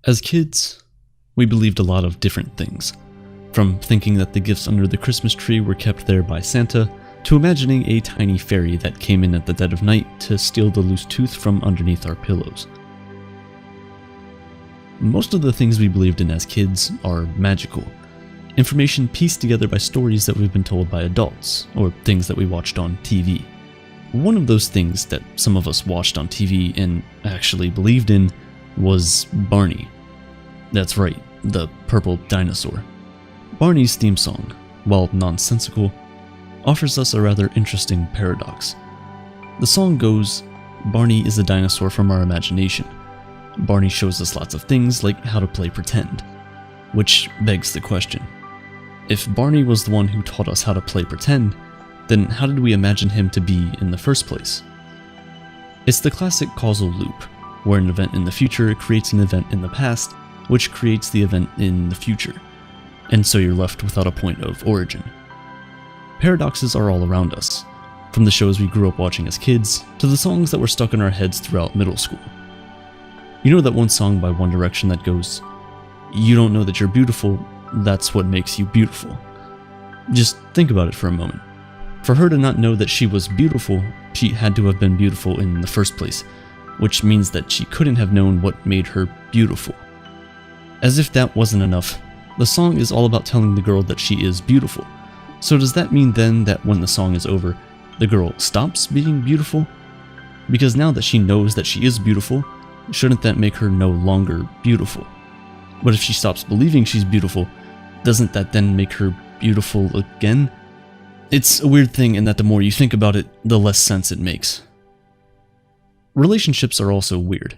As kids, we believed a lot of different things. From thinking that the gifts under the Christmas tree were kept there by Santa, to imagining a tiny fairy that came in at the dead of night to steal the loose tooth from underneath our pillows. Most of the things we believed in as kids are magical. Information pieced together by stories that we've been told by adults, or things that we watched on TV. One of those things that some of us watched on TV and actually believed in was Barney. That's right, the purple dinosaur. Barney's theme song, while nonsensical, offers us a rather interesting paradox. The song goes, Barney is a dinosaur from our imagination. Barney shows us lots of things like how to play pretend. Which begs the question, if Barney was the one who taught us how to play pretend, then how did we imagine him to be in the first place? It's the classic causal loop, where an event in the future creates an event in the past, which creates the event in the future, and so you're left without a point of origin. Paradoxes are all around us, from the shows we grew up watching as kids, to the songs that were stuck in our heads throughout middle school. You know that one song by One Direction that goes, "You don't know that you're beautiful, that's what makes you beautiful." Just think about it for a moment. For her to not know that she was beautiful, she had to have been beautiful in the first place, which means that she couldn't have known what made her beautiful. As if that wasn't enough, the song is all about telling the girl that she is beautiful. So does that mean then that when the song is over, the girl stops being beautiful? Because now that she knows that she is beautiful, shouldn't that make her no longer beautiful? But if she stops believing she's beautiful, doesn't that then make her beautiful again? It's a weird thing in that the more you think about it, the less sense it makes. Relationships are also weird.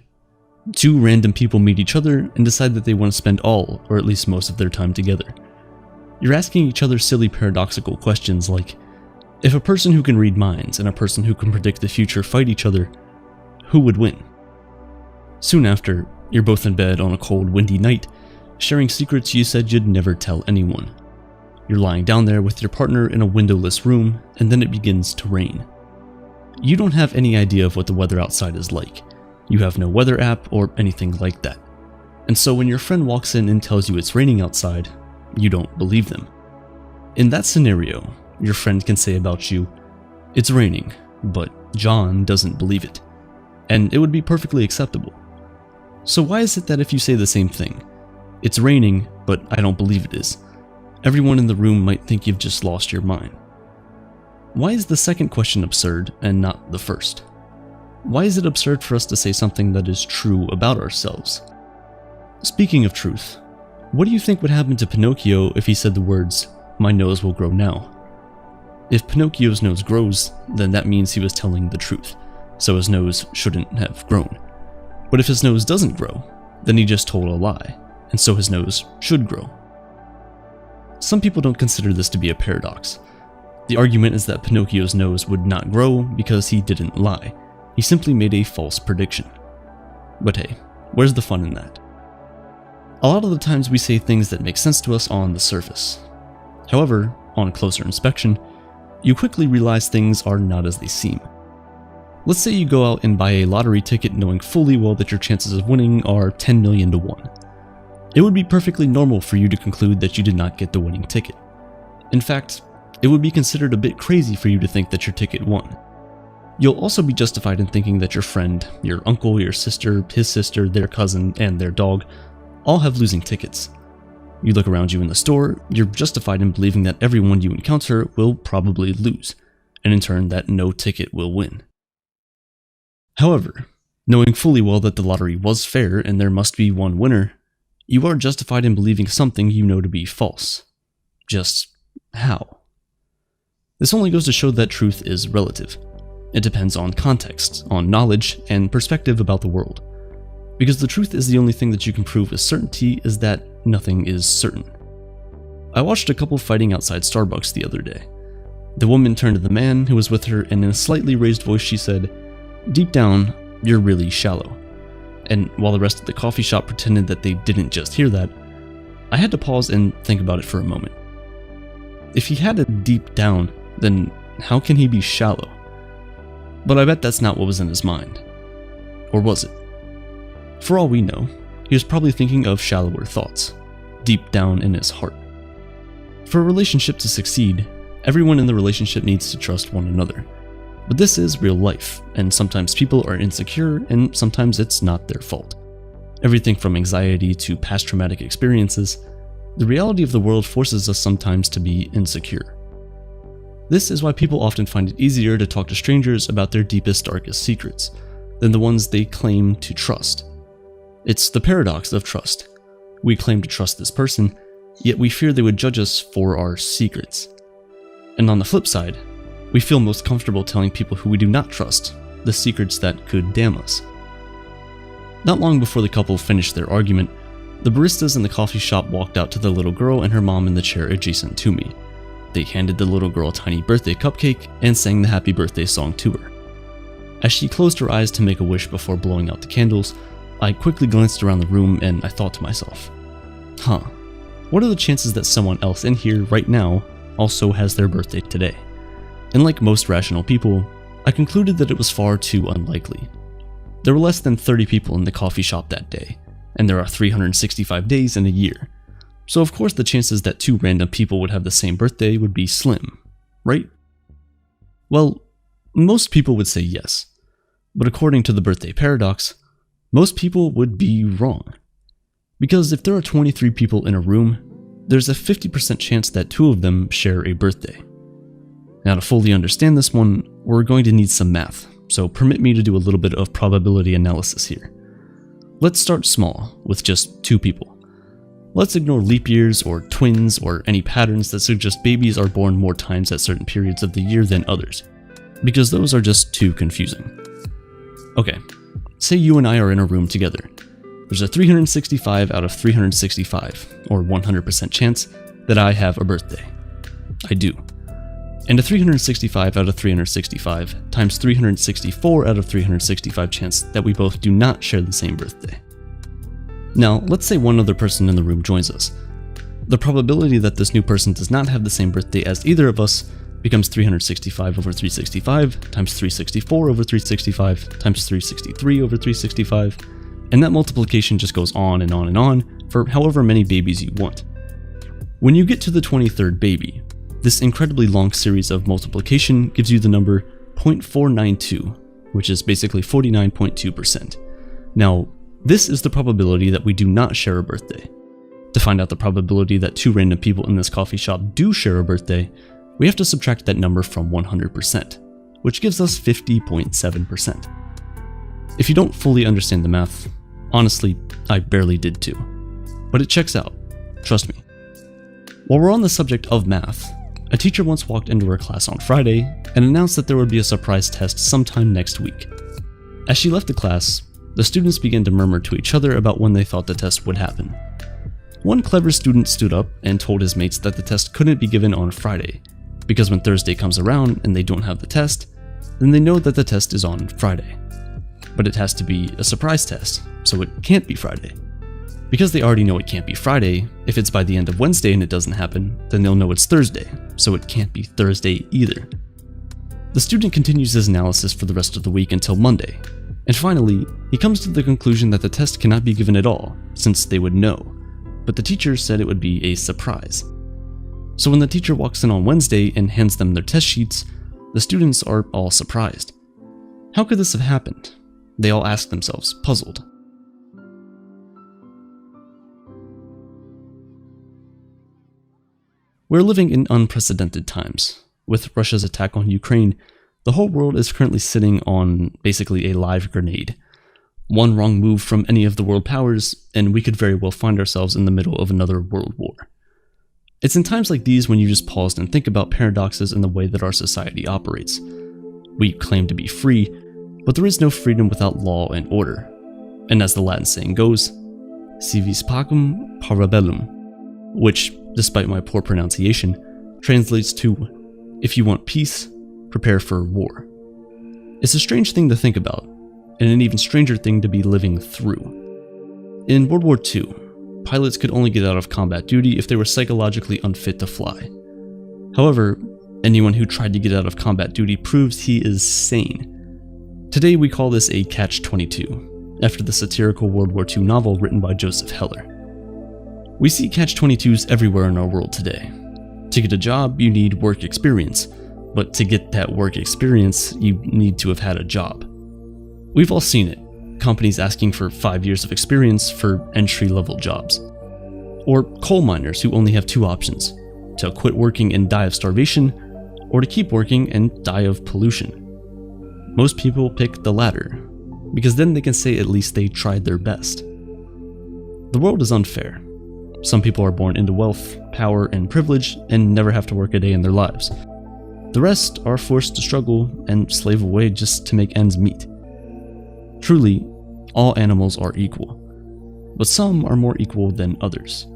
Two random people meet each other and decide that they want to spend all, or at least most of their time together. You're asking each other silly paradoxical questions like, if a person who can read minds and a person who can predict the future fight each other, who would win? Soon after, you're both in bed on a cold, windy night, sharing secrets you said you'd never tell anyone. You're lying down there with your partner in a windowless room, and then it begins to rain. You don't have any idea of what the weather outside is like. You have no weather app or anything like that. And so when your friend walks in and tells you it's raining outside, you don't believe them. In that scenario, your friend can say about you, "It's raining, but John doesn't believe it." And it would be perfectly acceptable. So why is it that if you say the same thing, "It's raining, but I don't believe it is," everyone in the room might think you've just lost your mind? Why is the second question absurd and not the first? Why is it absurd for us to say something that is true about ourselves? Speaking of truth, what do you think would happen to Pinocchio if he said the words, "My nose will grow now"? If Pinocchio's nose grows, then that means he was telling the truth, so his nose shouldn't have grown. But if his nose doesn't grow, then he just told a lie, and so his nose should grow. Some people don't consider this to be a paradox. The argument is that Pinocchio's nose would not grow because he didn't lie. He simply made a false prediction. But hey, where's the fun in that? A lot of the times we say things that make sense to us on the surface. However, on closer inspection, you quickly realize things are not as they seem. Let's say you go out and buy a lottery ticket knowing fully well that your chances of winning are 10 million to 1. It would be perfectly normal for you to conclude that you did not get the winning ticket. In fact, it would be considered a bit crazy for you to think that your ticket won. You'll also be justified in thinking that your friend, your uncle, your sister, his sister, their cousin, and their dog all have losing tickets. You look around you in the store, you're justified in believing that everyone you encounter will probably lose, and in turn that no ticket will win. However, knowing fully well that the lottery was fair and there must be one winner, you are justified in believing something you know to be false. Just how? This only goes to show that truth is relative. It depends on context, on knowledge, and perspective about the world. Because the truth is the only thing that you can prove with certainty is that nothing is certain. I watched a couple fighting outside Starbucks the other day. The woman turned to the man who was with her and in a slightly raised voice she said, "Deep down, you're really shallow." And while the rest of the coffee shop pretended that they didn't just hear that, I had to pause and think about it for a moment. If he had a deep down, then how can he be shallow? But I bet that's not what was in his mind. Or was it? For all we know, he was probably thinking of shallower thoughts, deep down in his heart. For a relationship to succeed, everyone in the relationship needs to trust one another. But this is real life, and sometimes people are insecure, and sometimes it's not their fault. Everything from anxiety to past traumatic experiences, the reality of the world forces us sometimes to be insecure. This is why people often find it easier to talk to strangers about their deepest, darkest secrets than the ones they claim to trust. It's the paradox of trust. We claim to trust this person, yet we fear they would judge us for our secrets. And on the flip side, we feel most comfortable telling people who we do not trust the secrets that could damn us. Not long before the couple finished their argument, the baristas in the coffee shop walked out to the little girl and her mom in the chair adjacent to me. They handed the little girl a tiny birthday cupcake and sang the happy birthday song to her. As she closed her eyes to make a wish before blowing out the candles, I quickly glanced around the room and I thought to myself, what are the chances that someone else in here right now also has their birthday today? And like most rational people, I concluded that it was far too unlikely. There were less than 30 people in the coffee shop that day, and there are 365 days in a year. So of course the chances that two random people would have the same birthday would be slim, right? Well, most people would say yes, but according to the birthday paradox, most people would be wrong. Because if there are 23 people in a room, there's a 50% chance that two of them share a birthday. Now to fully understand this one, we're going to need some math, so permit me to do a little bit of probability analysis here. Let's start small, with just two people. Let's ignore leap years or twins or any patterns that suggest babies are born more times at certain periods of the year than others, because those are just too confusing. Okay, say you and I are in a room together. There's a 365 out of 365, or 100% chance, that I have a birthday. I do. And a 365 out of 365 times 364 out of 365 chance that we both do not share the same birthday. Now, let's say one other person in the room joins us. The probability that this new person does not have the same birthday as either of us becomes 365 over 365 times 364 over 365 times 363 over 365, and that multiplication just goes on and on and on for however many babies you want. When you get to the 23rd baby, this incredibly long series of multiplication gives you the number 0.492, which is basically 49.2%. Now, this is the probability that we do not share a birthday. To find out the probability that two random people in this coffee shop do share a birthday, we have to subtract that number from 100%, which gives us 50.7%. If you don't fully understand the math, honestly, I barely did too. But it checks out, trust me. While we're on the subject of math, a teacher once walked into her class on Friday and announced that there would be a surprise test sometime next week. As she left the class, the students began to murmur to each other about when they thought the test would happen. One clever student stood up and told his mates that the test couldn't be given on Friday, because when Thursday comes around and they don't have the test, then they know that the test is on Friday. But it has to be a surprise test, so it can't be Friday. Because they already know it can't be Friday, if it's by the end of Wednesday and it doesn't happen, then they'll know it's Thursday, so it can't be Thursday either. The student continues his analysis for the rest of the week until Monday, and finally, he comes to the conclusion that the test cannot be given at all, since they would know, but the teacher said it would be a surprise. So when the teacher walks in on Wednesday and hands them their test sheets, the students are all surprised. How could this have happened? They all ask themselves, puzzled. We're living in unprecedented times. With Russia's attack on Ukraine, the whole world is currently sitting on basically a live grenade. One wrong move from any of the world powers, and we could very well find ourselves in the middle of another world war. It's in times like these when you just pause and think about paradoxes in the way that our society operates. We claim to be free, but there is no freedom without law and order. And as the Latin saying goes, si vis pacem, para bellum, which, despite my poor pronunciation, translates to, if you want peace, prepare for war. It's a strange thing to think about, and an even stranger thing to be living through. In World War II, pilots could only get out of combat duty if they were psychologically unfit to fly. However, anyone who tried to get out of combat duty proves he is sane. Today we call this a catch-22, after the satirical World War II novel written by Joseph Heller. We see catch-22s everywhere in our world today. To get a job, you need work experience, but to get that work experience, you need to have had a job. We've all seen it, companies asking for 5 years of experience for entry-level jobs. Or coal miners who only have two options, to quit working and die of starvation, or to keep working and die of pollution. Most people pick the latter, because then they can say at least they tried their best. The world is unfair. Some people are born into wealth, power, and privilege and never have to work a day in their lives. The rest are forced to struggle and slave away just to make ends meet. Truly, all animals are equal, but some are more equal than others.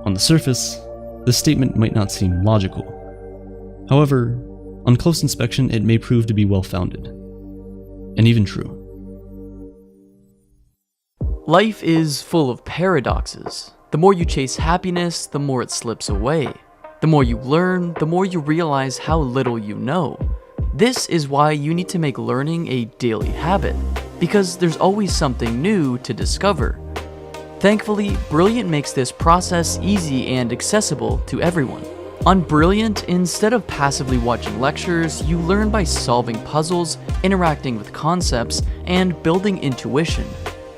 On the surface, this statement might not seem logical. However, on close inspection, it may prove to be well-founded, and even true. Life is full of paradoxes. The more you chase happiness, the more it slips away. The more you learn, the more you realize how little you know. This is why you need to make learning a daily habit, because there's always something new to discover. Thankfully, Brilliant makes this process easy and accessible to everyone. On Brilliant, instead of passively watching lectures, you learn by solving puzzles, interacting with concepts, and building intuition.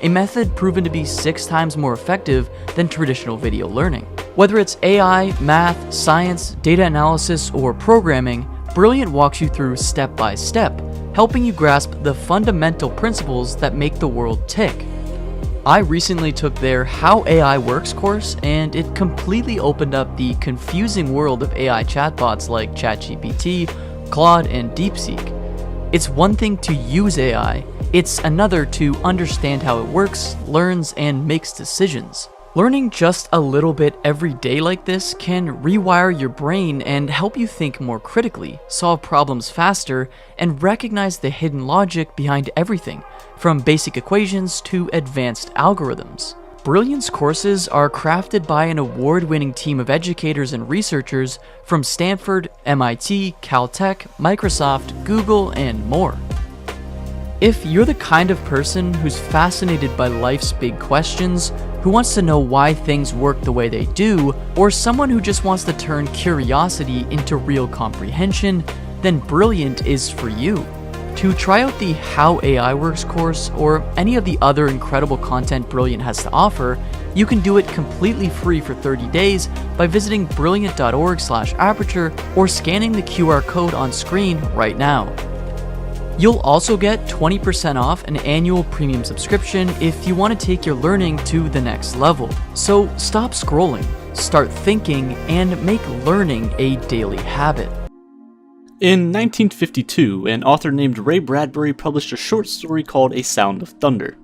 A method proven to be 6 times more effective than traditional video learning. Whether it's AI, math, science, data analysis, or programming, Brilliant walks you through step by step, helping you grasp the fundamental principles that make the world tick. I recently took their How AI Works course, and it completely opened up the confusing world of AI chatbots like ChatGPT, Claude, and DeepSeek. It's one thing to use AI, it's another to understand how it works, learns, and makes decisions. Learning just a little bit every day like this can rewire your brain and help you think more critically, solve problems faster, and recognize the hidden logic behind everything, from basic equations to advanced algorithms. Brilliant's courses are crafted by an award-winning team of educators and researchers from Stanford, MIT, Caltech, Microsoft, Google, and more. If you're the kind of person who's fascinated by life's big questions, who wants to know why things work the way they do, or someone who just wants to turn curiosity into real comprehension, then Brilliant is for you. To try out the How AI Works course, or any of the other incredible content Brilliant has to offer, you can do it completely free for 30 days by visiting brilliant.org/aperture or scanning the QR code on screen right now. You'll also get 20% off an annual premium subscription if you want to take your learning to the next level. So stop scrolling, start thinking, and make learning a daily habit. In 1952, an author named Ray Bradbury published a short story called A Sound of Thunder.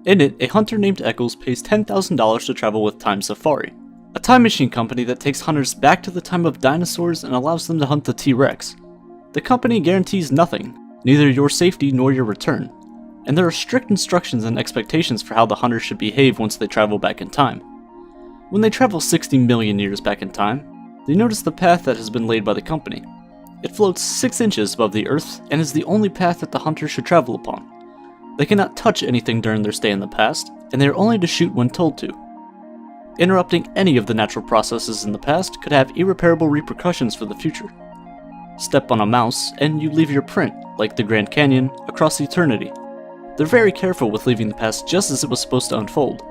In it, a hunter named Eccles pays $10,000 to travel with Time Safari, a time machine company that takes hunters back to the time of dinosaurs and allows them to hunt the T-Rex. The company guarantees nothing, neither your safety nor your return, and there are strict instructions and expectations for how the hunter should behave once they travel back in time. When they travel 60 million years back in time, they notice the path that has been laid by the company. It floats 6 inches above the earth and is the only path that the hunter should travel upon. They cannot touch anything during their stay in the past, and they are only to shoot when told to. Interrupting any of the natural processes in the past could have irreparable repercussions for the future. Step on a mouse, and you leave your print, like the Grand Canyon, across eternity. They're very careful with leaving the past just as it was supposed to unfold.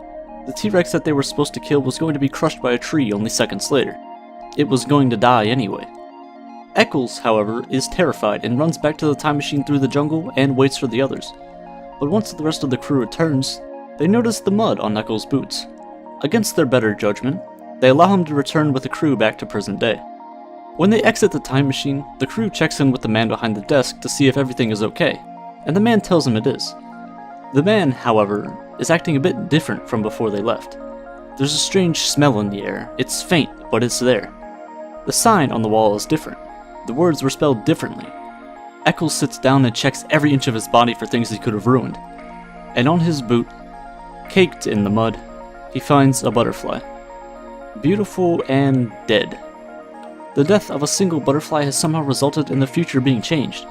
The T-Rex that they were supposed to kill was going to be crushed by a tree only seconds later. It was going to die anyway. Eccles, however, is terrified and runs back to the time machine through the jungle and waits for the others. But once the rest of the crew returns, they notice the mud on Eccles' boots. Against their better judgment, they allow him to return with the crew back to present day. When they exit the time machine, the crew checks in with the man behind the desk to see if everything is okay, and the man tells him it is. The man, however, is acting a bit different from before they left. There's a strange smell in the air. It's faint, but it's there. The sign on the wall is different. The words were spelled differently. Eccles sits down and checks every inch of his body for things he could have ruined. And on his boot, caked in the mud, he finds a butterfly. Beautiful and dead. The death of a single butterfly has somehow resulted in the future being changed.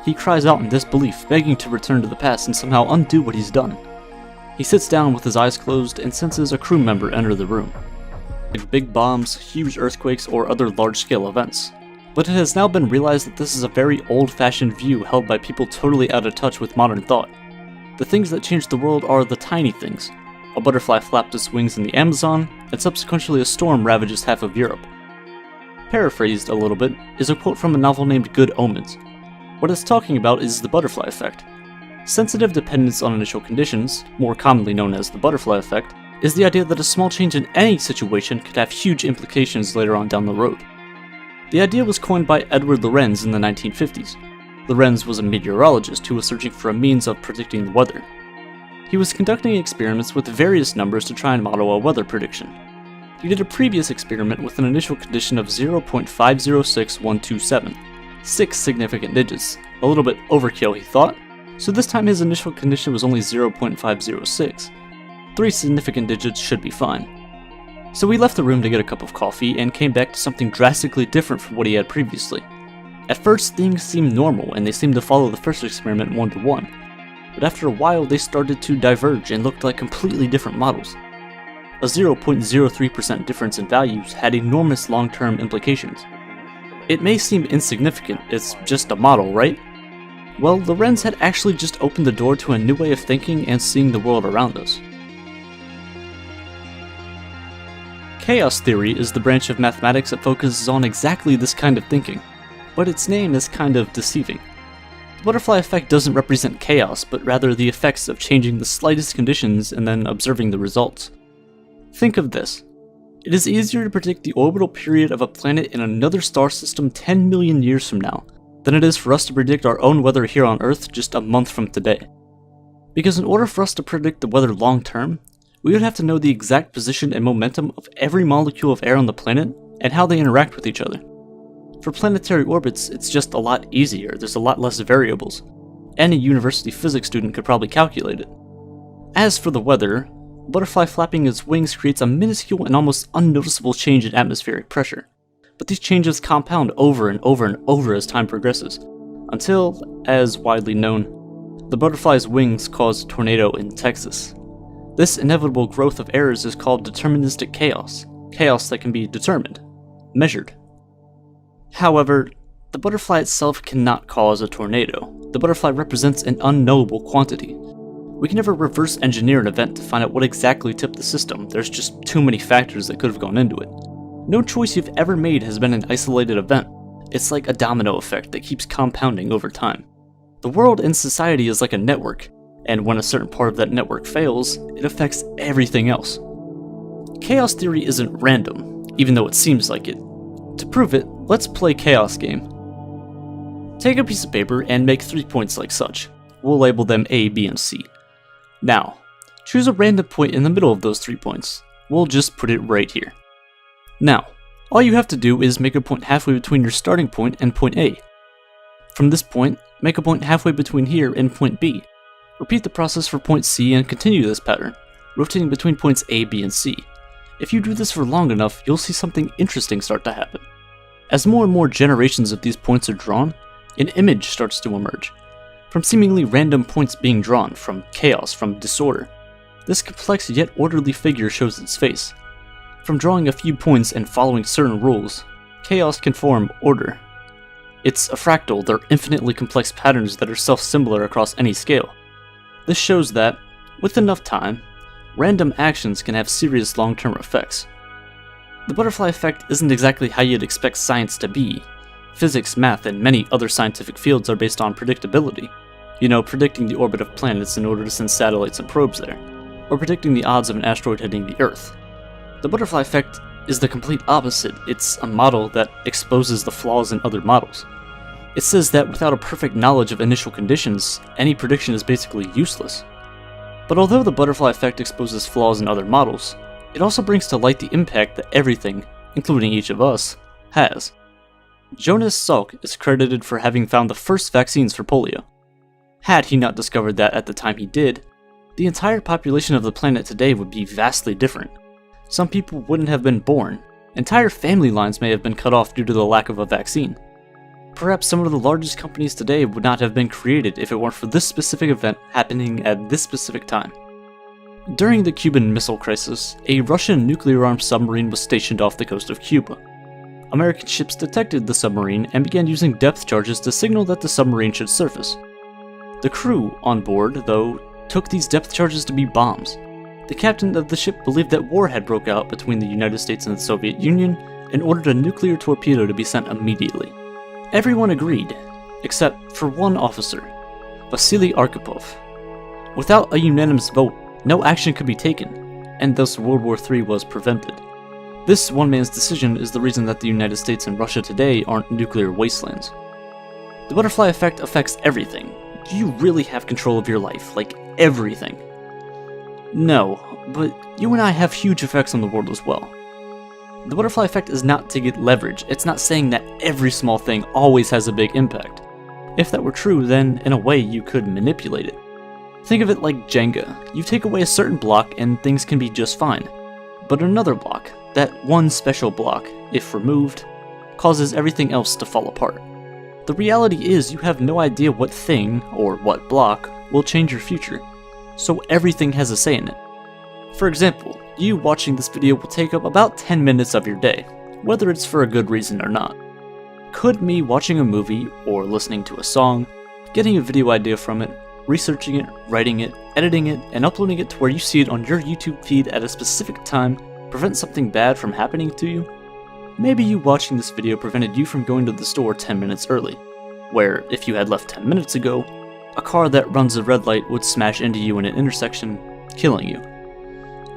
He cries out in disbelief, begging to return to the past and somehow undo what he's done. He sits down with his eyes closed and senses a crew member enter the room. Like big bombs, huge earthquakes, or other large-scale events. But it has now been realized that this is a very old-fashioned view held by people totally out of touch with modern thought. The things that change the world are the tiny things. A butterfly flapped its wings in the Amazon, and subsequently a storm ravages half of Europe. Paraphrased a little bit is a quote from a novel named Good Omens. What it's talking about is the butterfly effect. Sensitive dependence on initial conditions, more commonly known as the butterfly effect, is the idea that a small change in any situation could have huge implications later on down the road. The idea was coined by Edward Lorenz in the 1950s. Lorenz was a meteorologist who was searching for a means of predicting the weather. He was conducting experiments with various numbers to try and model a weather prediction. He did a previous experiment with an initial condition of 0.506127, 6 significant digits, a little bit overkill he thought, so this time his initial condition was only 0.506. 3 significant digits should be fine. So he left the room to get a cup of coffee and came back to something drastically different from what he had previously. At first things seemed normal and they seemed to follow the first experiment one-to-one, but after a while they started to diverge and looked like completely different models. A 0.03% difference in values had enormous long-term implications. It may seem insignificant, it's just a model, right? Well, Lorenz had actually just opened the door to a new way of thinking and seeing the world around us. Chaos theory is the branch of mathematics that focuses on exactly this kind of thinking, but its name is kind of deceiving. The butterfly effect doesn't represent chaos, but rather the effects of changing the slightest conditions and then observing the results. Think of this. It is easier to predict the orbital period of a planet in another star system 10 million years from now than it is for us to predict our own weather here on Earth just a month from today. Because in order for us to predict the weather long term, we would have to know the exact position and momentum of every molecule of air on the planet and how they interact with each other. For planetary orbits, it's just a lot easier, there's a lot less variables. Any university physics student could probably calculate it. As for the weather, a butterfly flapping its wings creates a minuscule and almost unnoticeable change in atmospheric pressure. But these changes compound over and over and over as time progresses, until, as widely known, the butterfly's wings cause a tornado in Texas. This inevitable growth of errors is called deterministic chaos, chaos that can be determined, measured. However, the butterfly itself cannot cause a tornado. The butterfly represents an unknowable quantity. We can never reverse engineer an event to find out what exactly tipped the system, there's just too many factors that could have gone into it. No choice you've ever made has been an isolated event. It's like a domino effect that keeps compounding over time. The world and society is like a network, and when a certain part of that network fails, it affects everything else. Chaos theory isn't random, even though it seems like it. To prove it, let's play chaos game. Take a piece of paper and make 3 points like such. We'll label them A, B, and C. Now, choose a random point in the middle of those 3 points. We'll just put it right here. Now, all you have to do is make a point halfway between your starting point and point A. From this point, make a point halfway between here and point B. Repeat the process for point C and continue this pattern, rotating between points A, B, and C. If you do this for long enough, you'll see something interesting start to happen. As more and more generations of these points are drawn, an image starts to emerge. From seemingly random points being drawn, from chaos, from disorder, this complex yet orderly figure shows its face. From drawing a few points and following certain rules, chaos can form order. It's a fractal, they're infinitely complex patterns that are self-similar across any scale. This shows that, with enough time, random actions can have serious long-term effects. The butterfly effect isn't exactly how you'd expect science to be. Physics, math, and many other scientific fields are based on predictability. You know, predicting the orbit of planets in order to send satellites and probes there, or predicting the odds of an asteroid hitting the Earth. The butterfly effect is the complete opposite. It's a model that exposes the flaws in other models. It says that without a perfect knowledge of initial conditions, any prediction is basically useless. But although the butterfly effect exposes flaws in other models, it also brings to light the impact that everything, including each of us, has. Jonas Salk is credited for having found the first vaccines for polio. Had he not discovered that at the time he did, the entire population of the planet today would be vastly different. Some people wouldn't have been born. Entire family lines may have been cut off due to the lack of a vaccine. Perhaps some of the largest companies today would not have been created if it weren't for this specific event happening at this specific time. During the Cuban Missile Crisis, a Russian nuclear-armed submarine was stationed off the coast of Cuba. American ships detected the submarine and began using depth charges to signal that the submarine should surface. The crew on board, though, took these depth charges to be bombs. The captain of the ship believed that war had broke out between the United States and the Soviet Union and ordered a nuclear torpedo to be sent immediately. Everyone agreed, except for one officer, Vasily Arkhipov. Without a unanimous vote, no action could be taken, and thus World War III was prevented. This one man's decision is the reason that the United States and Russia today aren't nuclear wastelands. The butterfly effect affects everything. Do you really have control of your life? Like, everything? No, but you and I have huge effects on the world as well. The butterfly effect is not to get leverage. It's not saying that every small thing always has a big impact. If that were true, then in a way you could manipulate it. Think of it like Jenga. You take away a certain block and things can be just fine. But another block, that one special block, if removed, causes everything else to fall apart. The reality is you have no idea what thing, or what block, will change your future, so everything has a say in it. For example, you watching this video will take up about 10 minutes of your day, whether it's for a good reason or not. Could me watching a movie, or listening to a song, getting a video idea from it, researching it, writing it, editing it, and uploading it to where you see it on your YouTube feed at a specific time prevent something bad from happening to you? Maybe you watching this video prevented you from going to the store 10 minutes early, where if you had left 10 minutes ago, a car that runs a red light would smash into you in an intersection, killing you.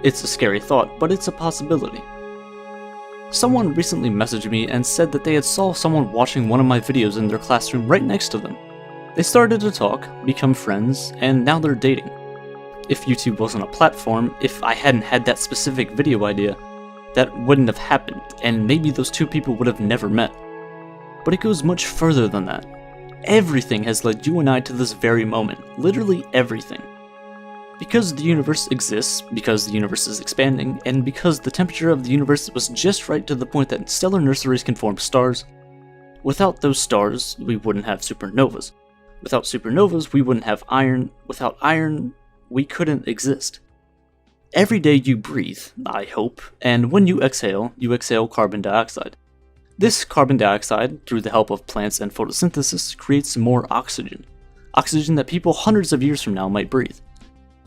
It's a scary thought, but it's a possibility. Someone recently messaged me and said that they had saw someone watching one of my videos in their classroom right next to them. They started to talk, become friends, and now they're dating. If YouTube wasn't a platform, if I hadn't had that specific video idea, that wouldn't have happened, and maybe those two people would have never met. But it goes much further than that. Everything has led you and I to this very moment, literally everything. Because the universe exists, because the universe is expanding, and because the temperature of the universe was just right to the point that stellar nurseries can form stars, without those stars, we wouldn't have supernovas. Without supernovas, we wouldn't have iron. Without iron, we couldn't exist. Every day you breathe, I hope, and when you exhale carbon dioxide. This carbon dioxide, through the help of plants and photosynthesis, creates more oxygen. Oxygen that people hundreds of years from now might breathe.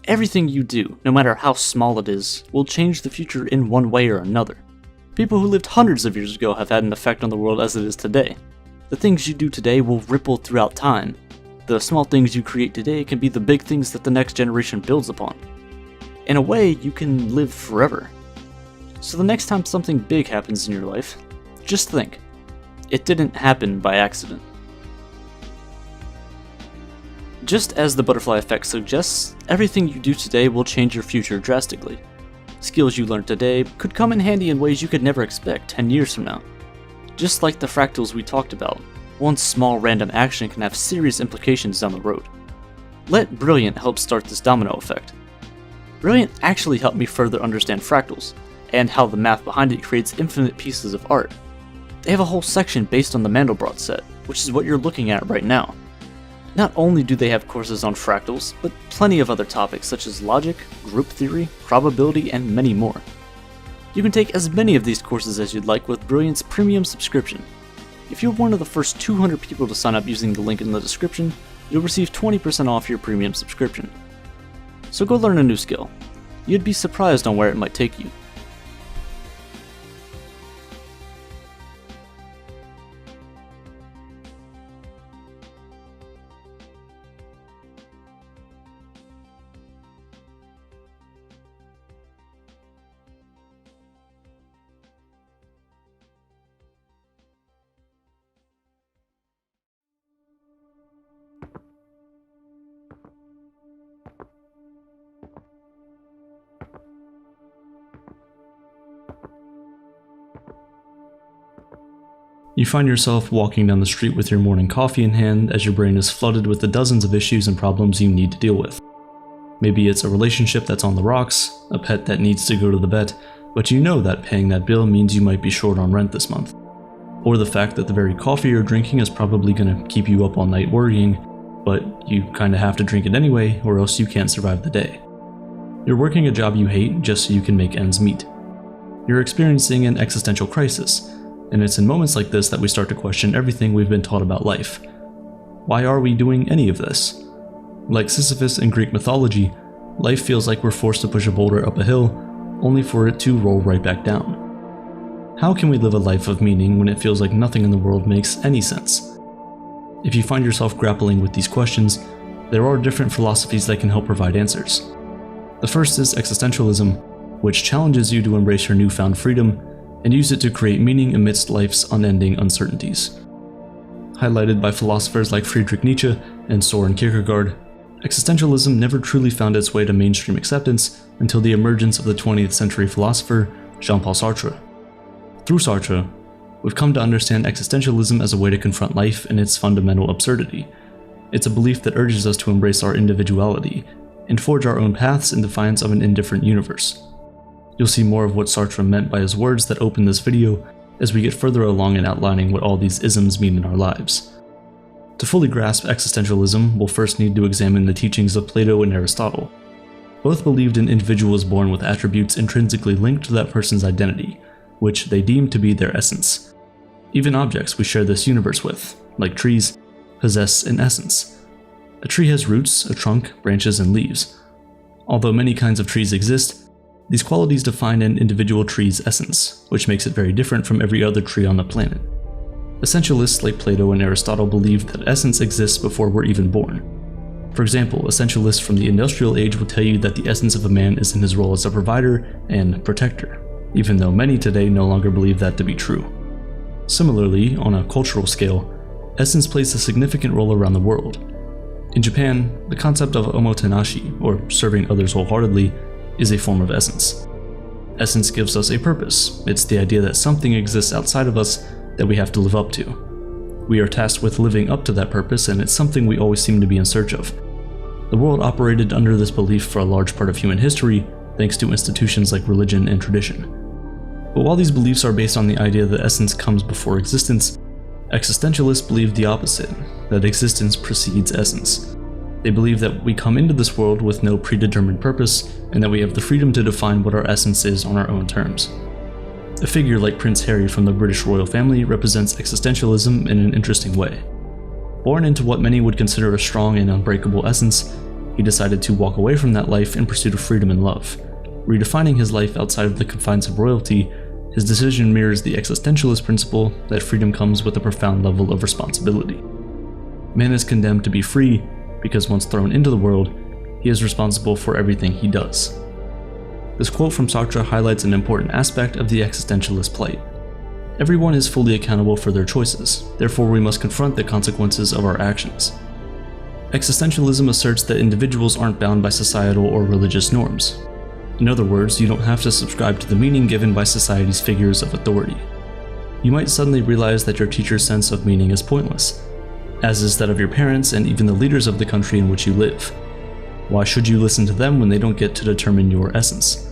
Everything you do, no matter how small it is, will change the future in one way or another. People who lived hundreds of years ago have had an effect on the world as it is today. The things you do today will ripple throughout time. The small things you create today can be the big things that the next generation builds upon. In a way, you can live forever. So the next time something big happens in your life, just think, it didn't happen by accident. Just as the butterfly effect suggests, everything you do today will change your future drastically. Skills you learn today could come in handy in ways you could never expect 10 years from now. Just like the fractals we talked about, one small random action can have serious implications down the road. Let Brilliant help start this domino effect. Brilliant actually helped me further understand fractals, and how the math behind it creates infinite pieces of art. They have a whole section based on the Mandelbrot set, which is what you're looking at right now. Not only do they have courses on fractals, but plenty of other topics such as logic, group theory, probability, and many more. You can take as many of these courses as you'd like with Brilliant's premium subscription. If you're one of the first 200 people to sign up using the link in the description, you'll receive 20% off your premium subscription. So go learn a new skill. You'd be surprised on where it might take you. You find yourself walking down the street with your morning coffee in hand as your brain is flooded with the dozens of issues and problems you need to deal with. Maybe it's a relationship that's on the rocks, a pet that needs to go to the vet, but you know that paying that bill means you might be short on rent this month. Or the fact that the very coffee you're drinking is probably going to keep you up all night worrying, but you kinda have to drink it anyway or else you can't survive the day. You're working a job you hate just so you can make ends meet. You're experiencing an existential crisis, and it's in moments like this that we start to question everything we've been taught about life. Why are we doing any of this? Like Sisyphus in Greek mythology, life feels like we're forced to push a boulder up a hill, only for it to roll right back down. How can we live a life of meaning when it feels like nothing in the world makes any sense? If you find yourself grappling with these questions, there are different philosophies that can help provide answers. The first is Existentialism, which challenges you to embrace your newfound freedom and use it to create meaning amidst life's unending uncertainties. Highlighted by philosophers like Friedrich Nietzsche and Soren Kierkegaard, existentialism never truly found its way to mainstream acceptance until the emergence of the 20th century philosopher Jean-Paul Sartre. Through Sartre, we've come to understand existentialism as a way to confront life and its fundamental absurdity. It's a belief that urges us to embrace our individuality and forge our own paths in defiance of an indifferent universe. You'll see more of what Sartre meant by his words that open this video as we get further along in outlining what all these isms mean in our lives. To fully grasp existentialism, we'll first need to examine the teachings of Plato and Aristotle. Both believed an individual is born with attributes intrinsically linked to that person's identity, which they deemed to be their essence. Even objects we share this universe with, like trees, possess an essence. A tree has roots, a trunk, branches, and leaves. Although many kinds of trees exist, these qualities define an individual tree's essence, which makes it very different from every other tree on the planet. Essentialists like Plato and Aristotle believed that essence exists before we're even born. For example, essentialists from the industrial age will tell you that the essence of a man is in his role as a provider and protector, even though many today no longer believe that to be true. Similarly, on a cultural scale, essence plays a significant role around the world. In Japan, the concept of omotenashi, or serving others wholeheartedly, is a form of essence. Essence gives us a purpose. It's the idea that something exists outside of us that we have to live up to. We are tasked with living up to that purpose, and it's something we always seem to be in search of. The world operated under this belief for a large part of human history, thanks to institutions like religion and tradition. But while these beliefs are based on the idea that essence comes before existence, existentialists believe the opposite, that existence precedes essence. They believe that we come into this world with no predetermined purpose, and that we have the freedom to define what our essence is on our own terms. A figure like Prince Harry from the British royal family represents existentialism in an interesting way. Born into what many would consider a strong and unbreakable essence, he decided to walk away from that life in pursuit of freedom and love. Redefining his life outside of the confines of royalty, his decision mirrors the existentialist principle that freedom comes with a profound level of responsibility. Man is condemned to be free because once thrown into the world, he is responsible for everything he does. This quote from Sartre highlights an important aspect of the existentialist plight. Everyone is fully accountable for their choices, therefore we must confront the consequences of our actions. Existentialism asserts that individuals aren't bound by societal or religious norms. In other words, you don't have to subscribe to the meaning given by society's figures of authority. You might suddenly realize that your teacher's sense of meaning is pointless, as is that of your parents and even the leaders of the country in which you live. Why should you listen to them when they don't get to determine your essence?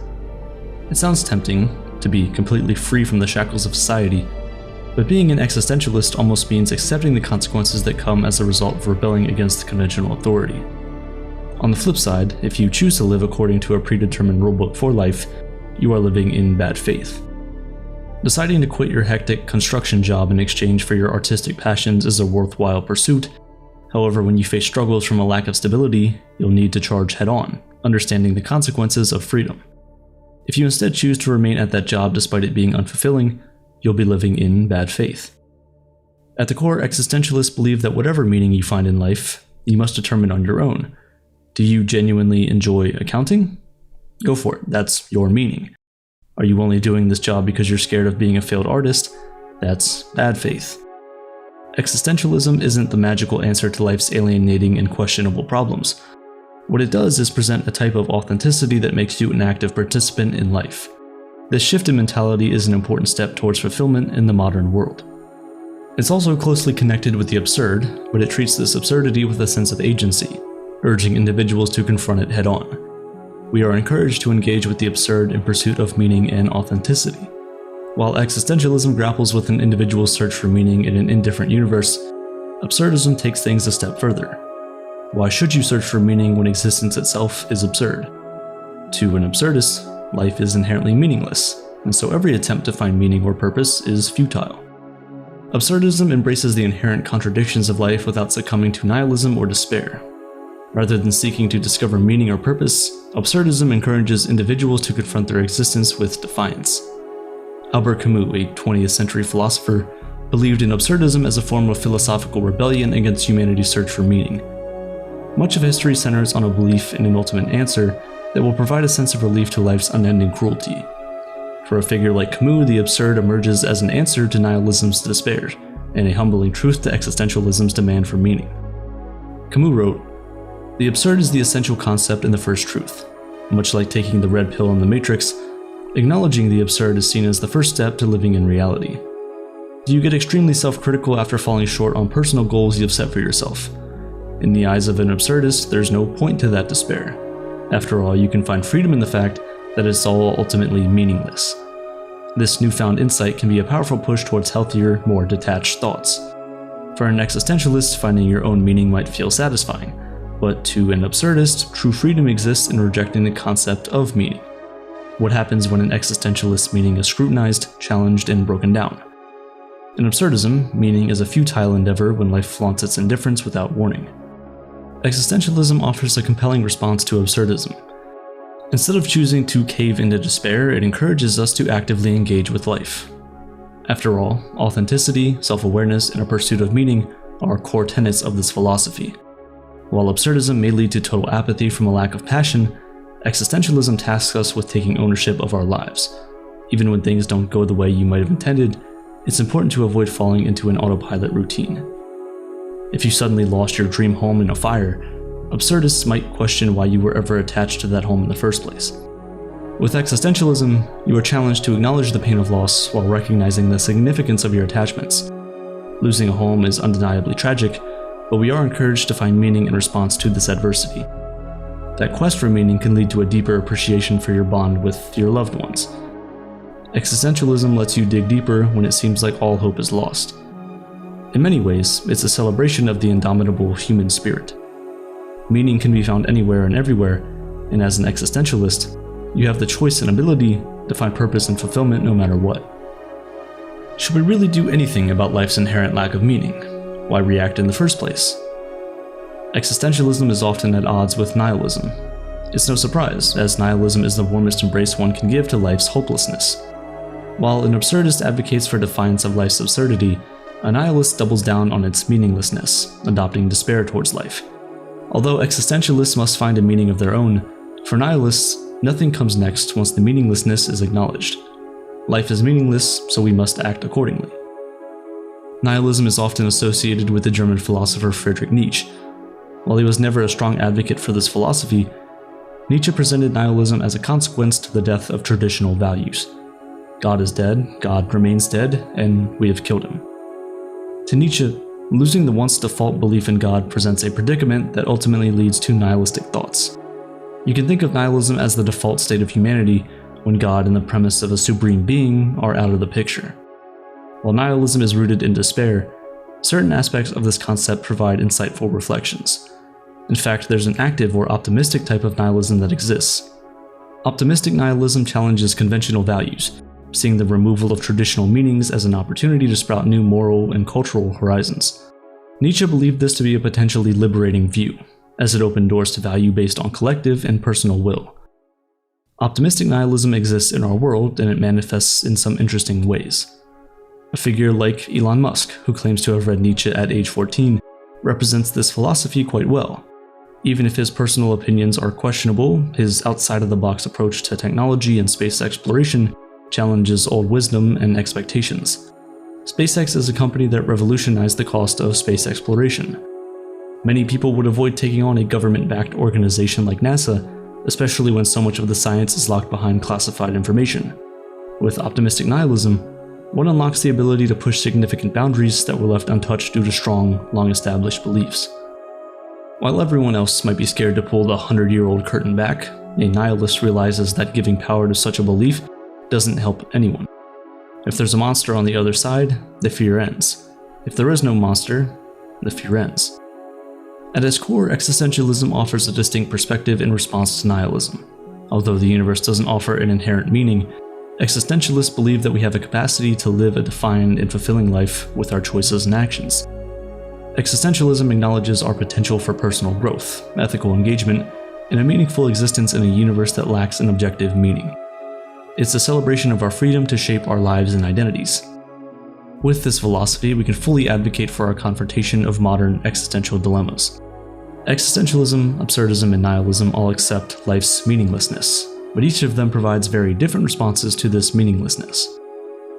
It sounds tempting to be completely free from the shackles of society, but being an existentialist almost means accepting the consequences that come as a result of rebelling against conventional authority. On the flip side, if you choose to live according to a predetermined rulebook for life, you are living in bad faith. Deciding to quit your hectic construction job in exchange for your artistic passions is a worthwhile pursuit. However, when you face struggles from a lack of stability, you'll need to charge head-on, understanding the consequences of freedom. If you instead choose to remain at that job despite it being unfulfilling, you'll be living in bad faith. At the core, existentialists believe that whatever meaning you find in life, you must determine on your own. Do you genuinely enjoy accounting? Go for it, that's your meaning. Are you only doing this job because you're scared of being a failed artist? That's bad faith. Existentialism isn't the magical answer to life's alienating and questionable problems. What it does is present a type of authenticity that makes you an active participant in life. This shift in mentality is an important step towards fulfillment in the modern world. It's also closely connected with the absurd, but it treats this absurdity with a sense of agency, urging individuals to confront it head-on. We are encouraged to engage with the absurd in pursuit of meaning and authenticity. While existentialism grapples with an individual's search for meaning in an indifferent universe, absurdism takes things a step further. Why should you search for meaning when existence itself is absurd? To an absurdist, life is inherently meaningless, and so every attempt to find meaning or purpose is futile. Absurdism embraces the inherent contradictions of life without succumbing to nihilism or despair. Rather than seeking to discover meaning or purpose, absurdism encourages individuals to confront their existence with defiance. Albert Camus, a 20th century philosopher, believed in absurdism as a form of philosophical rebellion against humanity's search for meaning. Much of history centers on a belief in an ultimate answer that will provide a sense of relief to life's unending cruelty. For a figure like Camus, the absurd emerges as an answer to nihilism's despair, and a humbling truth to existentialism's demand for meaning. Camus wrote, "The absurd is the essential concept and the first truth. Much like taking the red pill in the Matrix, acknowledging the absurd is seen as the first step to living in reality. Do you get extremely self-critical after falling short on personal goals you've set for yourself? In the eyes of an absurdist, there's no point to that despair. After all, you can find freedom in the fact that it's all ultimately meaningless." This newfound insight can be a powerful push towards healthier, more detached thoughts. For an existentialist, finding your own meaning might feel satisfying, but to an absurdist, true freedom exists in rejecting the concept of meaning. What happens when an existentialist's meaning is scrutinized, challenged, and broken down? In absurdism, meaning is a futile endeavor when life flaunts its indifference without warning. Existentialism offers a compelling response to absurdism. Instead of choosing to cave into despair, it encourages us to actively engage with life. After all, authenticity, self-awareness, and a pursuit of meaning are core tenets of this philosophy. While absurdism may lead to total apathy from a lack of passion, existentialism tasks us with taking ownership of our lives. Even when things don't go the way you might have intended, it's important to avoid falling into an autopilot routine. If you suddenly lost your dream home in a fire, absurdists might question why you were ever attached to that home in the first place. With existentialism, you are challenged to acknowledge the pain of loss while recognizing the significance of your attachments. Losing a home is undeniably tragic, but we are encouraged to find meaning in response to this adversity. That quest for meaning can lead to a deeper appreciation for your bond with your loved ones. Existentialism lets you dig deeper when it seems like all hope is lost. In many ways, it's a celebration of the indomitable human spirit. Meaning can be found anywhere and everywhere, and as an existentialist, you have the choice and ability to find purpose and fulfillment no matter what. Should we really do anything about life's inherent lack of meaning? Why react in the first place? Existentialism is often at odds with nihilism. It's no surprise, as nihilism is the warmest embrace one can give to life's hopelessness. While an absurdist advocates for defiance of life's absurdity, a nihilist doubles down on its meaninglessness, adopting despair towards life. Although existentialists must find a meaning of their own, for nihilists, nothing comes next once the meaninglessness is acknowledged. Life is meaningless, so we must act accordingly. Nihilism is often associated with the German philosopher Friedrich Nietzsche. While he was never a strong advocate for this philosophy, Nietzsche presented nihilism as a consequence to the death of traditional values. God is dead, God remains dead, and we have killed him. To Nietzsche, losing the once default belief in God presents a predicament that ultimately leads to nihilistic thoughts. You can think of nihilism as the default state of humanity when God and the premise of a supreme being are out of the picture. While nihilism is rooted in despair, certain aspects of this concept provide insightful reflections. In fact, there's an active or optimistic type of nihilism that exists. Optimistic nihilism challenges conventional values, seeing the removal of traditional meanings as an opportunity to sprout new moral and cultural horizons. Nietzsche believed this to be a potentially liberating view, as it opened doors to value based on collective and personal will. Optimistic nihilism exists in our world, and it manifests in some interesting ways. A figure like Elon Musk, who claims to have read Nietzsche at age 14, represents this philosophy quite well. Even if his personal opinions are questionable, his outside-of-the-box approach to technology and space exploration challenges old wisdom and expectations. SpaceX is a company that revolutionized the cost of space exploration. Many people would avoid taking on a government-backed organization like NASA, especially when so much of the science is locked behind classified information. With optimistic nihilism, one unlocks the ability to push significant boundaries that were left untouched due to strong, long-established beliefs. While everyone else might be scared to pull the 100-year-old curtain back, a nihilist realizes that giving power to such a belief doesn't help anyone. If there's a monster on the other side, the fear ends. If there is no monster, the fear ends. At its core, existentialism offers a distinct perspective in response to nihilism. Although the universe doesn't offer an inherent meaning, existentialists believe that we have a capacity to live a defined and fulfilling life with our choices and actions. Existentialism acknowledges our potential for personal growth, ethical engagement, and a meaningful existence in a universe that lacks an objective meaning. It's a celebration of our freedom to shape our lives and identities. With this philosophy, we can fully advocate for our confrontation of modern existential dilemmas. Existentialism, absurdism, and nihilism all accept life's meaninglessness, but each of them provides very different responses to this meaninglessness.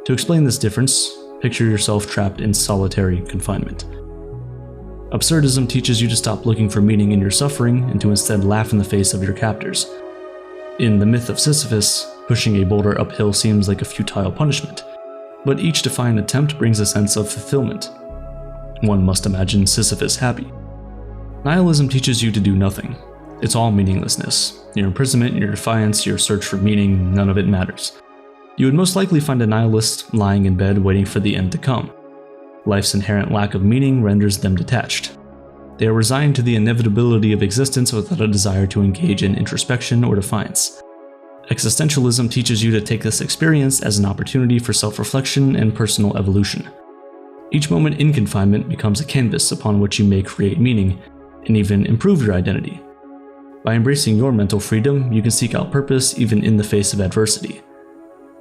To explain this difference, picture yourself trapped in solitary confinement. Absurdism teaches you to stop looking for meaning in your suffering and to instead laugh in the face of your captors. In the myth of Sisyphus, pushing a boulder uphill seems like a futile punishment, but each defiant attempt brings a sense of fulfillment. One must imagine Sisyphus happy. Nihilism teaches you to do nothing. It's all meaninglessness. Your imprisonment, your defiance, your search for meaning, none of it matters. You would most likely find a nihilist lying in bed waiting for the end to come. Life's inherent lack of meaning renders them detached. They are resigned to the inevitability of existence without a desire to engage in introspection or defiance. Existentialism teaches you to take this experience as an opportunity for self-reflection and personal evolution. Each moment in confinement becomes a canvas upon which you may create meaning and even improve your identity. By embracing your mental freedom, you can seek out purpose even in the face of adversity.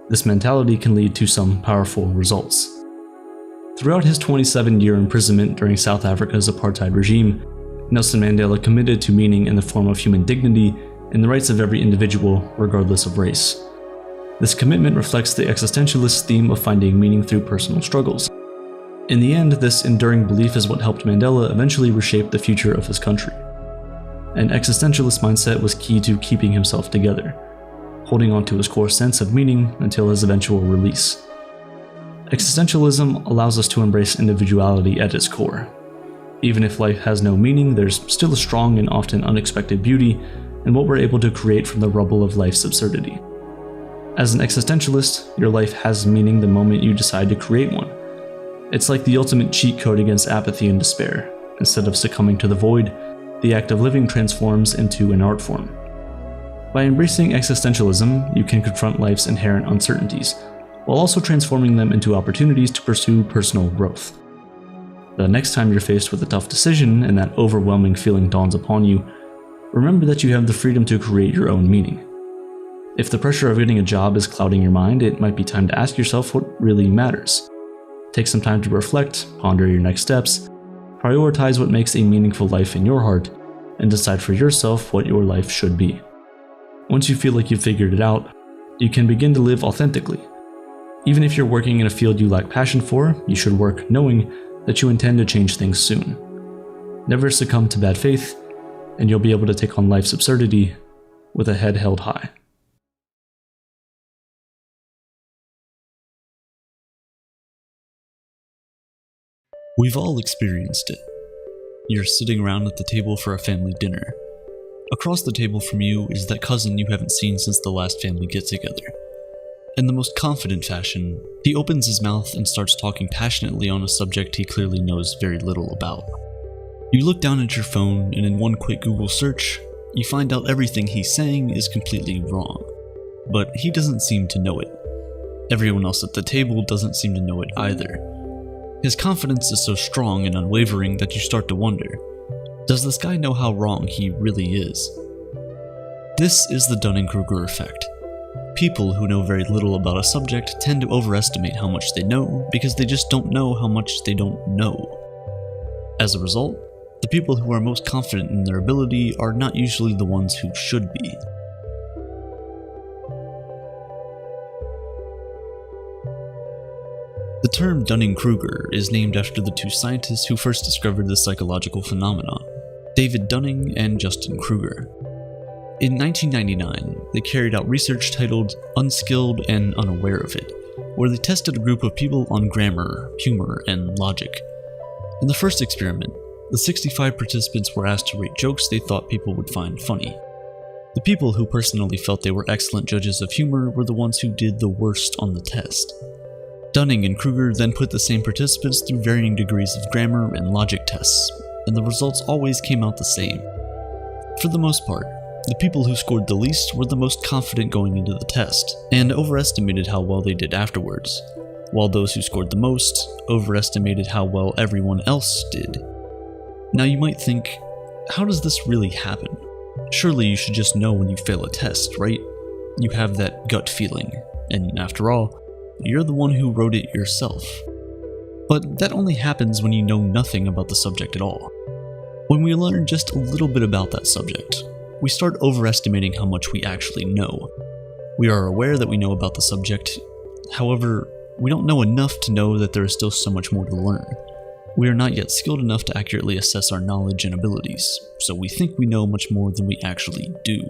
This mentality can lead to some powerful results. Throughout his 27-year imprisonment during South Africa's apartheid regime, Nelson Mandela committed to meaning in the form of human dignity and the rights of every individual, regardless of race. This commitment reflects the existentialist theme of finding meaning through personal struggles. In the end, this enduring belief is what helped Mandela eventually reshape the future of his country. An existentialist mindset was key to keeping himself together, holding on to his core sense of meaning until his eventual release. Existentialism allows us to embrace individuality at its core. Even if life has no meaning, there's still a strong and often unexpected beauty in what we're able to create from the rubble of life's absurdity. As an existentialist, your life has meaning the moment you decide to create one. It's like the ultimate cheat code against apathy and despair. Instead of succumbing to the void, the act of living transforms into an art form. By embracing existentialism, you can confront life's inherent uncertainties, while also transforming them into opportunities to pursue personal growth. The next time you're faced with a tough decision and that overwhelming feeling dawns upon you, remember that you have the freedom to create your own meaning. If the pressure of getting a job is clouding your mind, it might be time to ask yourself what really matters. Take some time to reflect, ponder your next steps, prioritize what makes a meaningful life in your heart, and decide for yourself what your life should be. Once you feel like you've figured it out, you can begin to live authentically. Even if you're working in a field you lack passion for, you should work knowing that you intend to change things soon. Never succumb to bad faith, and you'll be able to take on life's absurdity with a head held high. We've all experienced it. You're sitting around at the table for a family dinner. Across the table from you is that cousin you haven't seen since the last family get-together. In the most confident fashion, he opens his mouth and starts talking passionately on a subject he clearly knows very little about. You look down at your phone, and in one quick Google search, you find out everything he's saying is completely wrong. But he doesn't seem to know it. Everyone else at the table doesn't seem to know it either. His confidence is so strong and unwavering that you start to wonder, does this guy know how wrong he really is? This is the Dunning-Kruger Effect. People who know very little about a subject tend to overestimate how much they know because they just don't know how much they don't know. As a result, the people who are most confident in their ability are not usually the ones who should be. The term Dunning-Kruger is named after the two scientists who first discovered this psychological phenomenon, David Dunning and Justin Kruger. In 1999, they carried out research titled Unskilled and Unaware of It, where they tested a group of people on grammar, humor, and logic. In the first experiment, the 65 participants were asked to rate jokes they thought people would find funny. The people who personally felt they were excellent judges of humor were the ones who did the worst on the test. Dunning and Kruger then put the same participants through varying degrees of grammar and logic tests, and the results always came out the same. For the most part, The people who scored the least were the most confident going into the test, and overestimated how well they did afterwards, while those who scored the most overestimated how well everyone else did. Now you might think, how does this really happen? Surely you should just know when you fail a test, right? You have that gut feeling, and after all, you're the one who wrote it yourself. But that only happens when you know nothing about the subject at all. When we learn just a little bit about that subject, we start overestimating how much we actually know. We are aware that we know about the subject, however, we don't know enough to know that there is still so much more to learn. We are not yet skilled enough to accurately assess our knowledge and abilities, so we think we know much more than we actually do.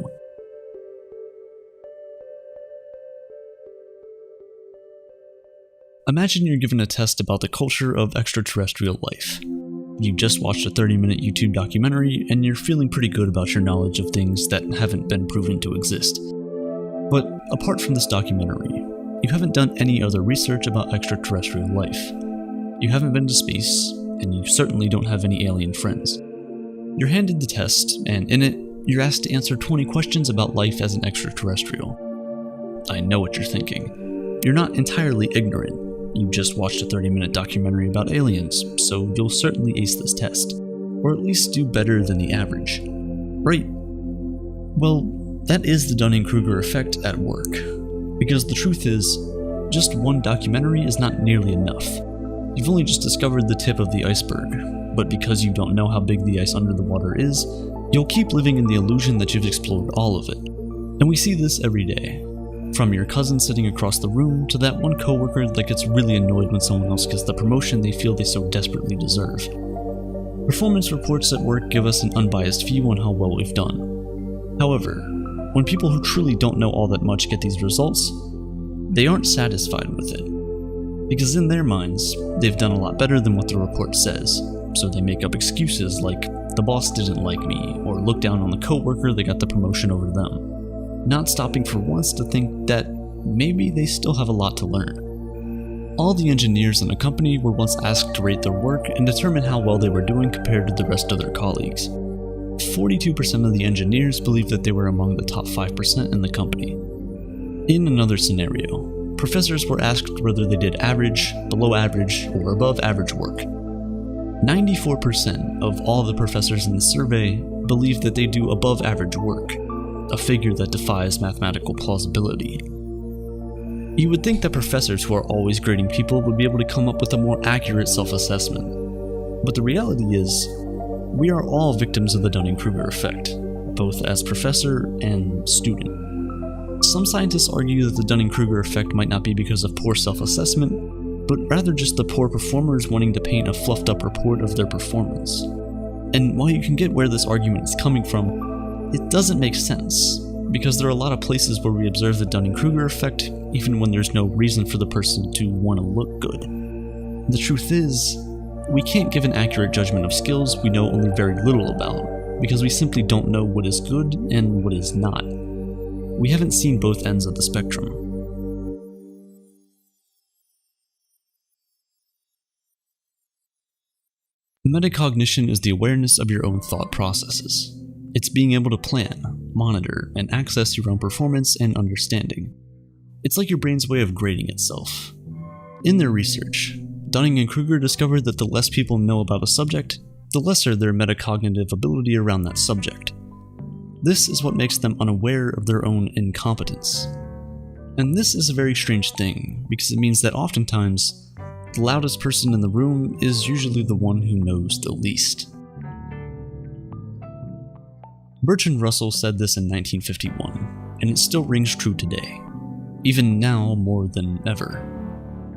Imagine you're given a test about the culture of extraterrestrial life. You just watched a 30-minute YouTube documentary and you're feeling pretty good about your knowledge of things that haven't been proven to exist. But apart from this documentary, you haven't done any other research about extraterrestrial life. You haven't been to space, and you certainly don't have any alien friends. You're handed the test, and in it, you're asked to answer 20 questions about life as an extraterrestrial. I know what you're thinking. You're not entirely ignorant. You just watched a 30-minute documentary about aliens, so you'll certainly ace this test, or at least do better than the average. Right? Well, that is the Dunning-Kruger Effect at work. Because the truth is, just one documentary is not nearly enough. You've only just discovered the tip of the iceberg, but because you don't know how big the ice under the water is, you'll keep living in the illusion that you've explored all of it. And we see this every day. From your cousin sitting across the room to that one coworker that gets really annoyed when someone else gets the promotion they feel they so desperately deserve. Performance reports at work give us an unbiased view on how well we've done. However, when people who truly don't know all that much get these results, they aren't satisfied with it. Because in their minds, they've done a lot better than what the report says, so they make up excuses like, the boss didn't like me, or look down on the coworker that got the promotion over them, not stopping for once to think that maybe they still have a lot to learn. All the engineers in a company were once asked to rate their work and determine how well they were doing compared to the rest of their colleagues. 42% of the engineers believed that they were among the top 5% in the company. In another scenario, professors were asked whether they did average, below average, or above average work. 94% of all the professors in the survey believed that they do above average work, a figure that defies mathematical plausibility. You would think that professors who are always grading people would be able to come up with a more accurate self-assessment. But the reality is, we are all victims of the Dunning-Kruger Effect, both as professor and student. Some scientists argue that the Dunning-Kruger Effect might not be because of poor self-assessment, but rather just the poor performers wanting to paint a fluffed-up report of their performance. And while you can get where this argument is coming from, it doesn't make sense, because there are a lot of places where we observe the Dunning-Kruger Effect even when there's no reason for the person to want to look good. The truth is, we can't give an accurate judgment of skills we know only very little about, because we simply don't know what is good and what is not. We haven't seen both ends of the spectrum. Metacognition is the awareness of your own thought processes. It's being able to plan, monitor, and access your own performance and understanding. It's like your brain's way of grading itself. In their research, Dunning and Kruger discovered that the less people know about a subject, the lesser their metacognitive ability around that subject. This is what makes them unaware of their own incompetence. And this is a very strange thing, because it means that oftentimes, the loudest person in the room is usually the one who knows the least. Bertrand Russell said this in 1951, and it still rings true today, even now more than ever.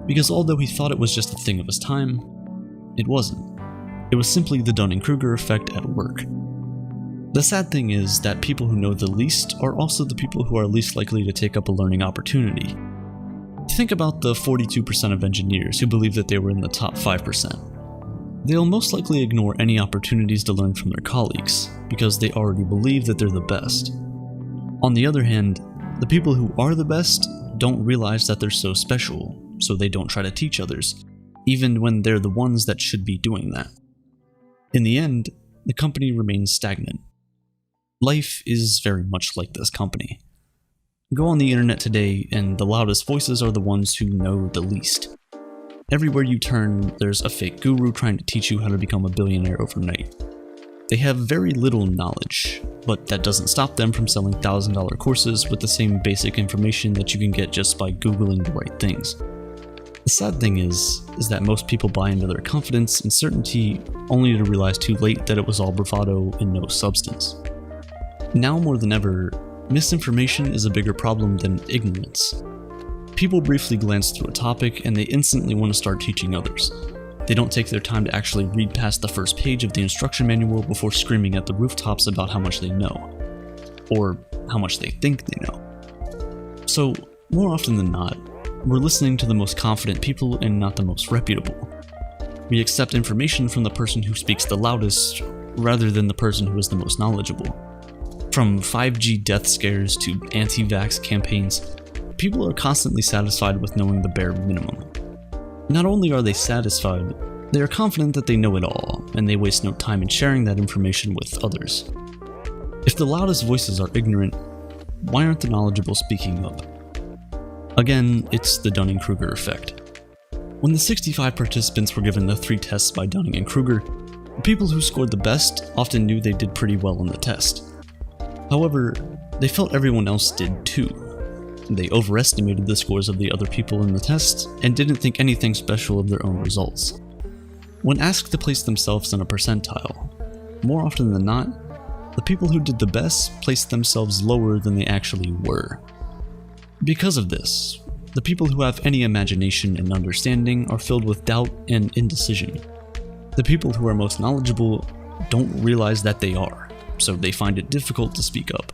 Because although he thought it was just a thing of his time, it wasn't. It was simply the Dunning-Kruger effect at work. The sad thing is that people who know the least are also the people who are least likely to take up a learning opportunity. Think about the 42% of engineers who believe that they were in the top 5%. They'll most likely ignore any opportunities to learn from their colleagues, because they already believe that they're the best. On the other hand, the people who are the best don't realize that they're so special, so they don't try to teach others, even when they're the ones that should be doing that. In the end, the company remains stagnant. Life is very much like this company. Go on the internet today, and the loudest voices are the ones who know the least. Everywhere you turn, there's a fake guru trying to teach you how to become a billionaire overnight. They have very little knowledge, but that doesn't stop them from selling $1,000 courses with the same basic information that you can get just by Googling the right things. The sad thing is that most people buy into their confidence and certainty only to realize too late that it was all bravado and no substance. Now more than ever, misinformation is a bigger problem than ignorance. People briefly glance through a topic and they instantly want to start teaching others. They don't take their time to actually read past the first page of the instruction manual before screaming at the rooftops about how much they know. Or how much they think they know. So, more often than not, we're listening to the most confident people and not the most reputable. We accept information from the person who speaks the loudest, rather than the person who is the most knowledgeable. From 5G death scares to anti-vax campaigns, people are constantly satisfied with knowing the bare minimum. Not only are they satisfied, they are confident that they know it all, and they waste no time in sharing that information with others. If the loudest voices are ignorant, why aren't the knowledgeable speaking up? Again, it's the Dunning-Kruger Effect. When the 65 participants were given the 3 tests by Dunning and Kruger, the people who scored the best often knew they did pretty well on the test. However, they felt everyone else did too. They overestimated the scores of the other people in the test and didn't think anything special of their own results. When asked to place themselves in a percentile, more often than not, the people who did the best placed themselves lower than they actually were. Because of this, the people who have any imagination and understanding are filled with doubt and indecision. The people who are most knowledgeable don't realize that they are, so they find it difficult to speak up.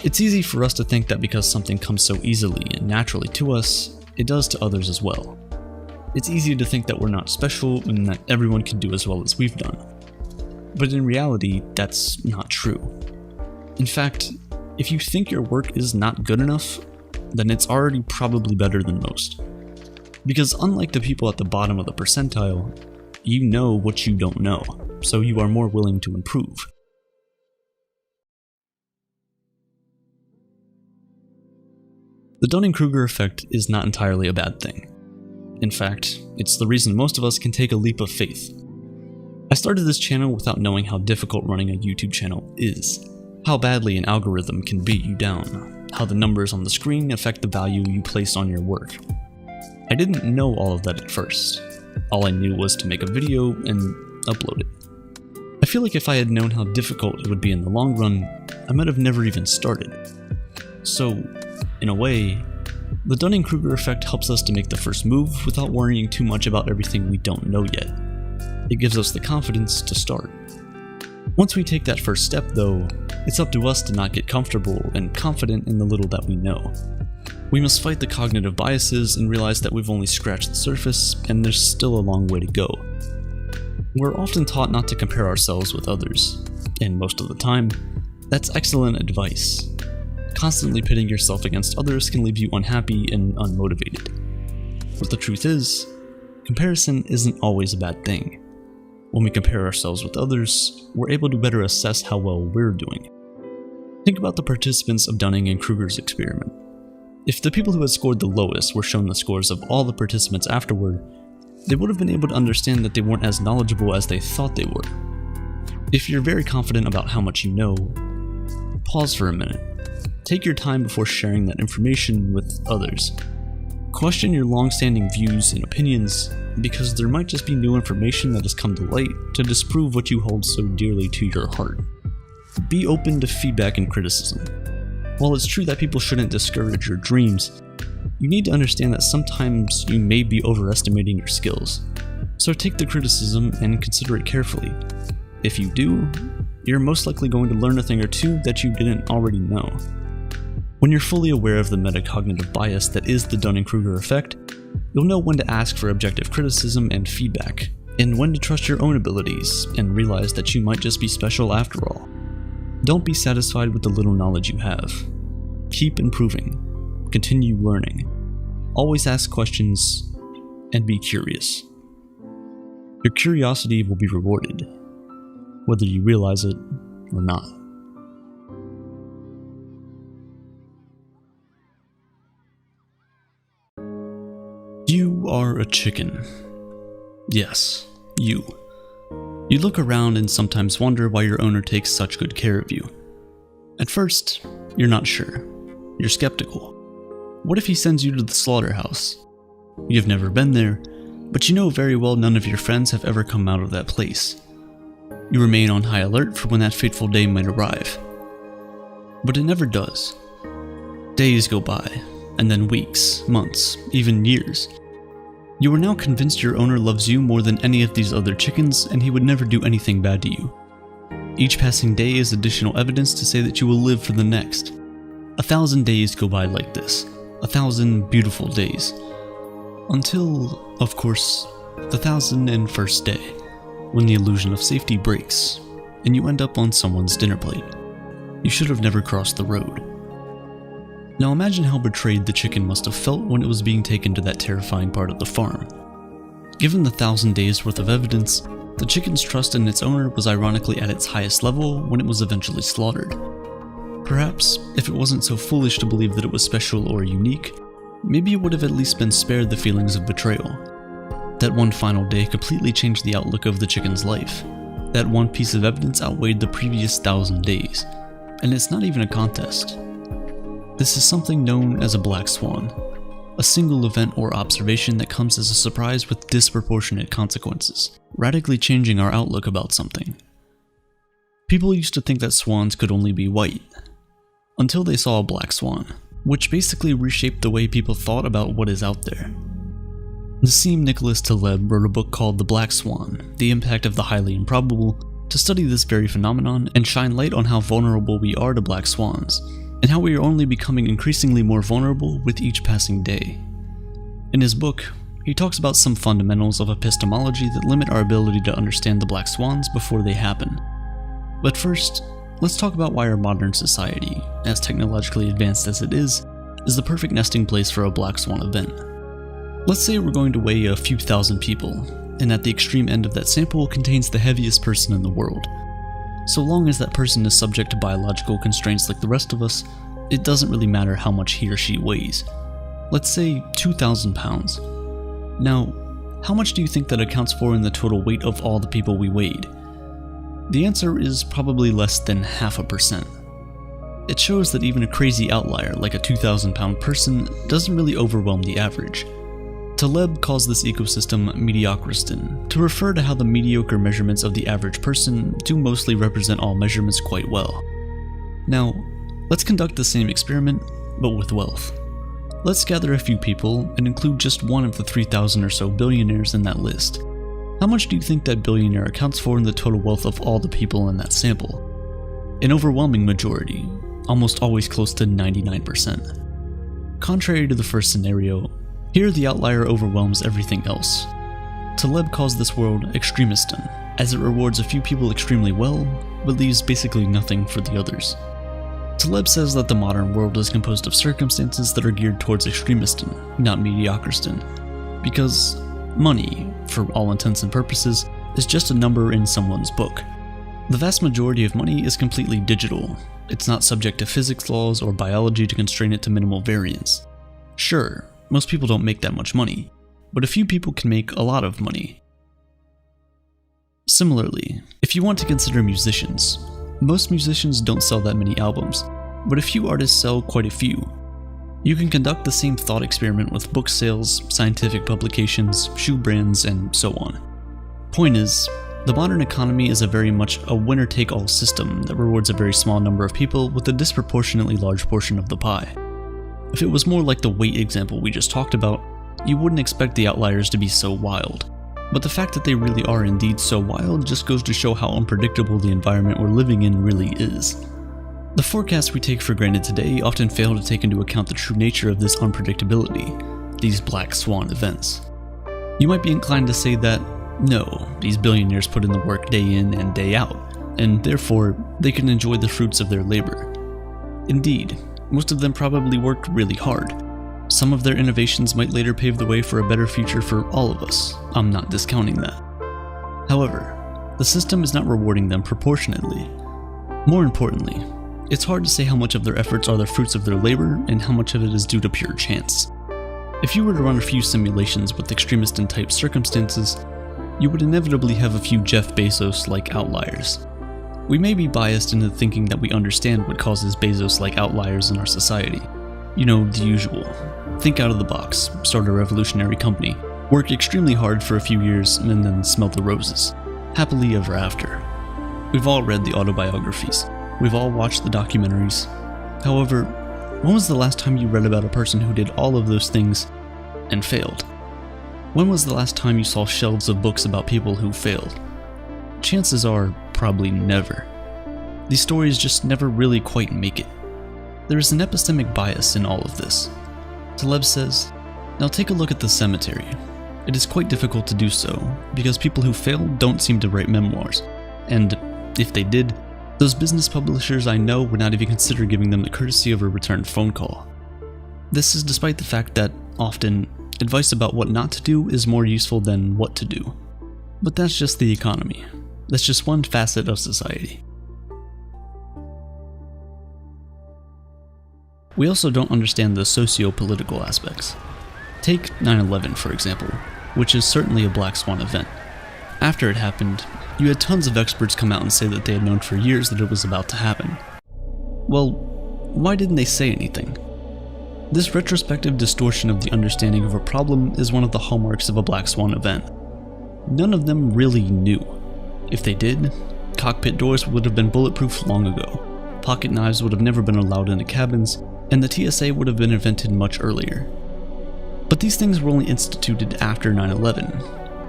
It's easy for us to think that because something comes so easily and naturally to us, it does to others as well. It's easy to think that we're not special and that everyone can do as well as we've done. But in reality, that's not true. In fact, if you think your work is not good enough, then it's already probably better than most. Because unlike the people at the bottom of the percentile, you know what you don't know, so you are more willing to improve. The Dunning-Kruger effect is not entirely a bad thing. In fact, it's the reason most of us can take a leap of faith. I started this channel without knowing how difficult running a YouTube channel is, how badly an algorithm can beat you down, how the numbers on the screen affect the value you place on your work. I didn't know all of that at first. All I knew was to make a video and upload it. I feel like if I had known how difficult it would be in the long run, I might have never even started. So, in a way, the Dunning-Kruger effect helps us to make the first move without worrying too much about everything we don't know yet. It gives us the confidence to start. Once we take that first step though, it's up to us to not get comfortable and confident in the little that we know. We must fight the cognitive biases and realize that we've only scratched the surface and there's still a long way to go. We're often taught not to compare ourselves with others, and most of the time, that's excellent advice. Constantly pitting yourself against others can leave you unhappy and unmotivated. But the truth is, comparison isn't always a bad thing. When we compare ourselves with others, we're able to better assess how well we're doing. Think about the participants of Dunning and Kruger's experiment. If the people who had scored the lowest were shown the scores of all the participants afterward, they would have been able to understand that they weren't as knowledgeable as they thought they were. If you're very confident about how much you know, pause for a minute. Take your time before sharing that information with others. Question your long-standing views and opinions, because there might just be new information that has come to light to disprove what you hold so dearly to your heart. Be open to feedback and criticism. While it's true that people shouldn't discourage your dreams, you need to understand that sometimes you may be overestimating your skills. So take the criticism and consider it carefully. If you do, you're most likely going to learn a thing or two that you didn't already know. When you're fully aware of the metacognitive bias that is the Dunning-Kruger effect, you'll know when to ask for objective criticism and feedback, and when to trust your own abilities and realize that you might just be special after all. Don't be satisfied with the little knowledge you have. Keep improving. Continue learning. Always ask questions, and be curious. Your curiosity will be rewarded, whether you realize it or not. You are a chicken. Yes, you. You look around and sometimes wonder why your owner takes such good care of you. At first, you're not sure. You're skeptical. What if he sends you to the slaughterhouse? You've never been there, but you know very well none of your friends have ever come out of that place. You remain on high alert for when that fateful day might arrive. But it never does. Days go by, and then weeks, months, even years. You are now convinced your owner loves you more than any of these other chickens, and he would never do anything bad to you. Each passing day is additional evidence to say that you will live for the next. 1,000 days go by like this. 1,000 beautiful days. Until, of course, the 1,001st day, when the illusion of safety breaks, and you end up on someone's dinner plate. You should have never crossed the road. Now imagine how betrayed the chicken must have felt when it was being taken to that terrifying part of the farm. Given the 1,000 days worth of evidence, the chicken's trust in its owner was ironically at its highest level when it was eventually slaughtered. Perhaps, if it wasn't so foolish to believe that it was special or unique, maybe it would have at least been spared the feelings of betrayal. That one final day completely changed the outlook of the chicken's life. That one piece of evidence outweighed the previous 1,000 days. And it's not even a contest. This is something known as a black swan, a single event or observation that comes as a surprise with disproportionate consequences, radically changing our outlook about something. People used to think that swans could only be white, until they saw a black swan, which basically reshaped the way people thought about what is out there. Nassim Nicholas Taleb wrote a book called The Black Swan, The Impact of the Highly Improbable, to study this very phenomenon and shine light on how vulnerable we are to black swans, and how we are only becoming increasingly more vulnerable with each passing day. In his book, he talks about some fundamentals of epistemology that limit our ability to understand the black swans before they happen. But first, let's talk about why our modern society, as technologically advanced as it is the perfect nesting place for a black swan event. Let's say we're going to weigh a few thousand people, and at the extreme end of that sample contains the heaviest person in the world. So long as that person is subject to biological constraints like the rest of us, it doesn't really matter how much he or she weighs. Let's say 2,000 pounds. Now, how much do you think that accounts for in the total weight of all the people we weighed? The answer is probably less than 0.5%. It shows that even a crazy outlier like a 2,000 pound person doesn't really overwhelm the average. Taleb calls this ecosystem mediocriston, to refer to how the mediocre measurements of the average person do mostly represent all measurements quite well. Now, let's conduct the same experiment, but with wealth. Let's gather a few people and include just one of the 3,000 or so billionaires in that list. How much do you think that billionaire accounts for in the total wealth of all the people in that sample? An overwhelming majority, almost always close to 99%. Contrary to the first scenario, here the outlier overwhelms everything else. Taleb calls this world extremiston, as it rewards a few people extremely well, but leaves basically nothing for the others. Taleb says that the modern world is composed of circumstances that are geared towards extremiston, not mediocriston, because money, for all intents and purposes, is just a number in someone's book. The vast majority of money is completely digital. It's not subject to physics laws or biology to constrain it to minimal variance. Sure, most people don't make that much money, but a few people can make a lot of money. Similarly, if you want to consider musicians, most musicians don't sell that many albums, but a few artists sell quite a few. You can conduct the same thought experiment with book sales, scientific publications, shoe brands, and so on. Point is, the modern economy is very much a winner-take-all system that rewards a very small number of people with a disproportionately large portion of the pie. If it was more like the weight example we just talked about, you wouldn't expect the outliers to be so wild. But the fact that they really are indeed so wild just goes to show how unpredictable the environment we're living in really is. The forecasts we take for granted today often fail to take into account the true nature of this unpredictability, these black swan events. You might be inclined to say that, no, these billionaires put in the work day in and day out, and therefore they can enjoy the fruits of their labor. Indeed, most of them probably worked really hard. Some of their innovations might later pave the way for a better future for all of us. I'm not discounting that. However, the system is not rewarding them proportionately. More importantly, it's hard to say how much of their efforts are the fruits of their labor and how much of it is due to pure chance. If you were to run a few simulations with extremist-type circumstances, you would inevitably have a few Jeff Bezos-like outliers. We may be biased into thinking that we understand what causes Bezos-like outliers in our society. You know, the usual. Think out of the box, start a revolutionary company, work extremely hard for a few years, and then smell the roses. Happily ever after. We've all read the autobiographies. We've all watched the documentaries. However, when was the last time you read about a person who did all of those things and failed? When was the last time you saw shelves of books about people who failed? Chances are, probably never. These stories just never really quite make it. There is an epistemic bias in all of this. Taleb says, "Now take a look at the cemetery. It is quite difficult to do so, because people who fail don't seem to write memoirs, and if they did, those business publishers I know would not even consider giving them the courtesy of a returned phone call. This is despite the fact that, often, advice about what not to do is more useful than what to do. But that's just the economy. That's just one facet of society." We also don't understand the socio-political aspects. Take 9/11, for example, which is certainly a black swan event. After it happened, you had tons of experts come out and say that they had known for years that it was about to happen. Well, why didn't they say anything? This retrospective distortion of the understanding of a problem is one of the hallmarks of a black swan event. None of them really knew. If they did, cockpit doors would have been bulletproof long ago, pocket knives would have never been allowed into cabins, and the TSA would have been invented much earlier. But these things were only instituted after 9/11.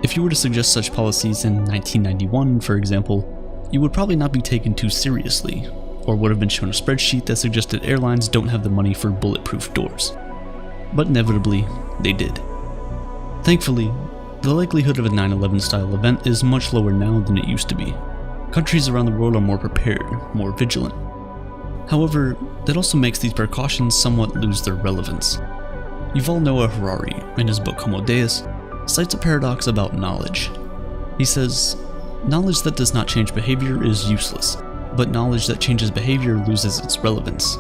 If you were to suggest such policies in 1991, for example, you would probably not be taken too seriously, or would have been shown a spreadsheet that suggested airlines don't have the money for bulletproof doors. But inevitably, they did. Thankfully, the likelihood of a 9/11 style event is much lower now than it used to be. Countries around the world are more prepared, more vigilant. However, that also makes these precautions somewhat lose their relevance. Yuval Noah Harari, in his book Homo Deus, cites a paradox about knowledge. He says, "Knowledge that does not change behavior is useless, but knowledge that changes behavior loses its relevance."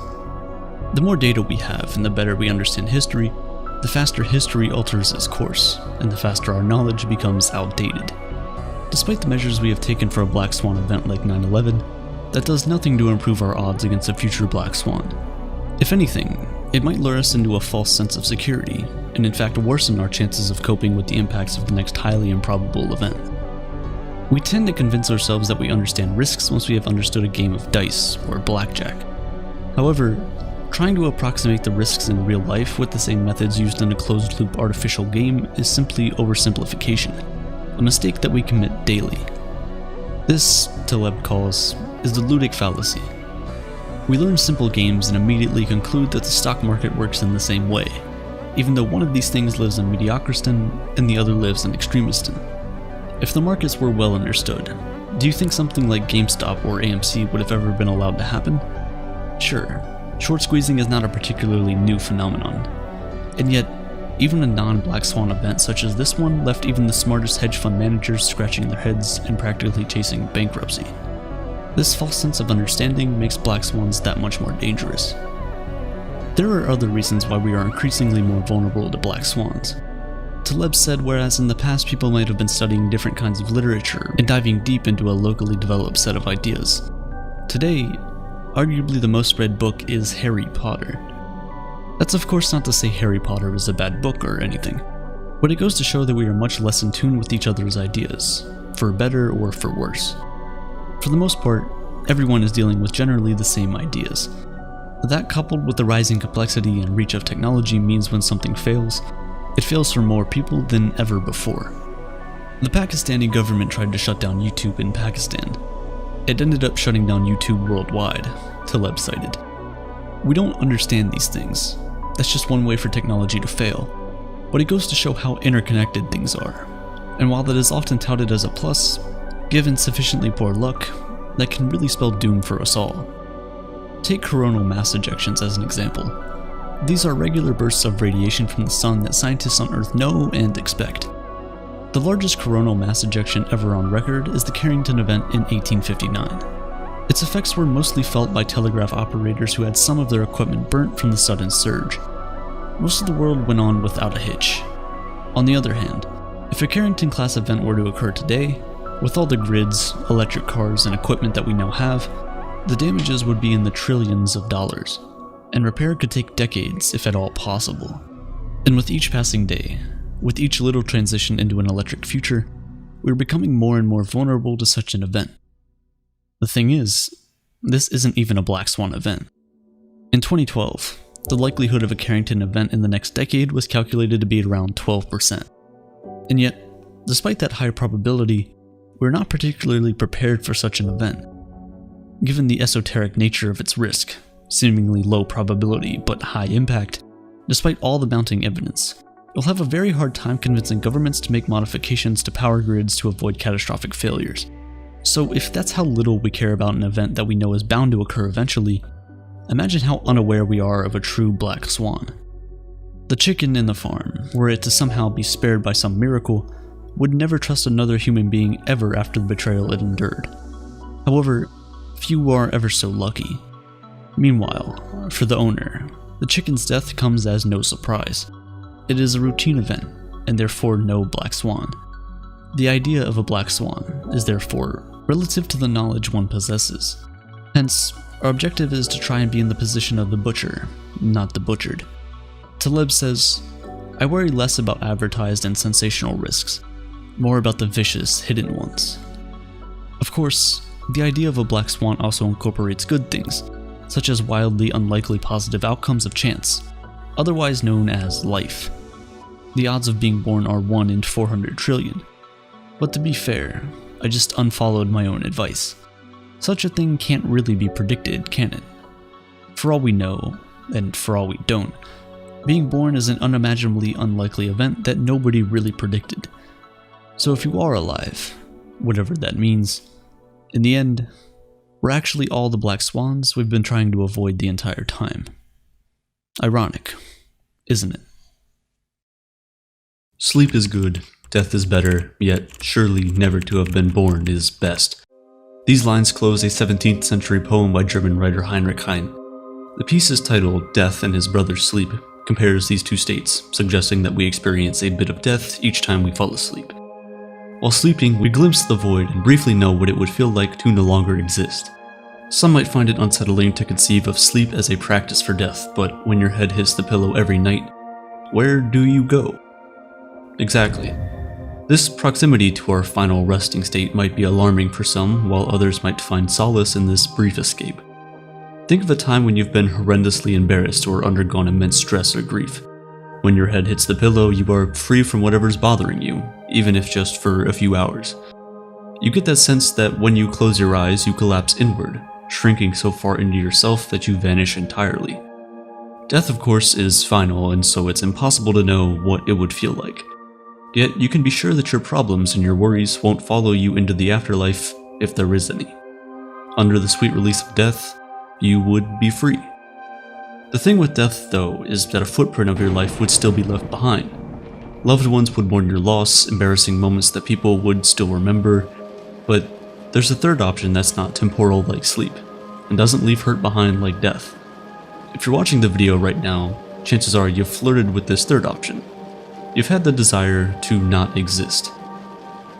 The more data we have and the better we understand history, the faster history alters its course, and the faster our knowledge becomes outdated. Despite the measures we have taken for a black swan event like 9/11, that does nothing to improve our odds against a future black swan. If anything, it might lure us into a false sense of security, and in fact worsen our chances of coping with the impacts of the next highly improbable event. We tend to convince ourselves that we understand risks once we have understood a game of dice or blackjack. However, trying to approximate the risks in real life with the same methods used in a closed-loop artificial game is simply oversimplification, a mistake that we commit daily. This, Taleb calls, is the ludic fallacy. We learn simple games and immediately conclude that the stock market works in the same way, even though one of these things lives in mediocristan and the other lives in extremistan. If the markets were well understood, do you think something like GameStop or AMC would have ever been allowed to happen? Sure, short squeezing is not a particularly new phenomenon, and yet, even a non-black swan event such as this one left even the smartest hedge fund managers scratching their heads and practically chasing bankruptcy. This false sense of understanding makes black swans that much more dangerous. There are other reasons why we are increasingly more vulnerable to black swans. Taleb said whereas in the past people might have been studying different kinds of literature and diving deep into a locally developed set of ideas, today, arguably the most read book is Harry Potter. That's of course not to say Harry Potter is a bad book or anything, but it goes to show that we are much less in tune with each other's ideas, for better or for worse. For the most part, everyone is dealing with generally the same ideas. That coupled with the rising complexity and reach of technology means when something fails, it fails for more people than ever before. The Pakistani government tried to shut down YouTube in Pakistan. It ended up shutting down YouTube worldwide, Taleb cited. We don't understand these things. That's just one way for technology to fail. But it goes to show how interconnected things are. And while that is often touted as a plus, given sufficiently poor luck, that can really spell doom for us all. Take coronal mass ejections as an example. These are regular bursts of radiation from the sun that scientists on Earth know and expect. The largest coronal mass ejection ever on record is the Carrington event in 1859. Its effects were mostly felt by telegraph operators who had some of their equipment burnt from the sudden surge. most of the world went on without a hitch. On the other hand, if a Carrington-class event were to occur today, with all the grids, electric cars, and equipment that we now have, the damages would be in the trillions of dollars, and repair could take decades if at all possible. And with each passing day, with each little transition into an electric future, we're becoming more and more vulnerable to such an event. The thing is, this isn't even a black swan event. In 2012, the likelihood of a Carrington event in the next decade was calculated to be around 12%. And yet, despite that high probability, we're not particularly prepared for such an event. Given the esoteric nature of its risk, seemingly low probability but high impact, despite all the mounting evidence, you'll have a very hard time convincing governments to make modifications to power grids to avoid catastrophic failures. So if that's how little we care about an event that we know is bound to occur eventually, imagine how unaware we are of a true black swan. The chicken in the farm, were it to somehow be spared by some miracle, would never trust another human being ever after the betrayal it endured. However, few are ever so lucky. Meanwhile, for the owner, the chicken's death comes as no surprise. It is a routine event, and therefore no black swan. The idea of a black swan is therefore relative to the knowledge one possesses. Hence, our objective is to try and be in the position of the butcher, not the butchered. Taleb says, "I worry less about advertised and sensational risks, more about the vicious, hidden ones." Of course, the idea of a black swan also incorporates good things, such as wildly unlikely positive outcomes of chance, otherwise known as life. The odds of being born are 1 in 400 trillion. But to be fair, I just unfollowed my own advice. Such a thing can't really be predicted, can it? For all we know, and for all we don't, being born is an unimaginably unlikely event that nobody really predicted. So if you are alive, whatever that means, in the end, we're actually all the black swans we've been trying to avoid the entire time. Ironic, isn't it? Sleep is good, death is better, yet surely never to have been born is best. These lines close a 17th century poem by German writer Heinrich Heine. The piece is titled Death and His Brother Sleep, compares these two states, suggesting that we experience a bit of death each time we fall asleep. While sleeping, we glimpse the void and briefly know what it would feel like to no longer exist. Some might find it unsettling to conceive of sleep as a practice for death, but when your head hits the pillow every night, where do you go? Exactly. This proximity to our final resting state might be alarming for some, while others might find solace in this brief escape. Think of a time when you've been horrendously embarrassed or undergone immense stress or grief. When your head hits the pillow, you are free from whatever's bothering you, even if just for a few hours. You get that sense that when you close your eyes, you collapse inward, shrinking so far into yourself that you vanish entirely. Death, of course, is final, and so it's impossible to know what it would feel like. Yet you can be sure that your problems and your worries won't follow you into the afterlife, if there is any. Under the sweet release of death, you would be free. The thing with death, though, is that a footprint of your life would still be left behind. Loved ones would mourn your loss, embarrassing moments that people would still remember, but there's a third option that's not temporal like sleep, and doesn't leave hurt behind like death. If you're watching the video right now, chances are you've flirted with this third option. You've had the desire to not exist.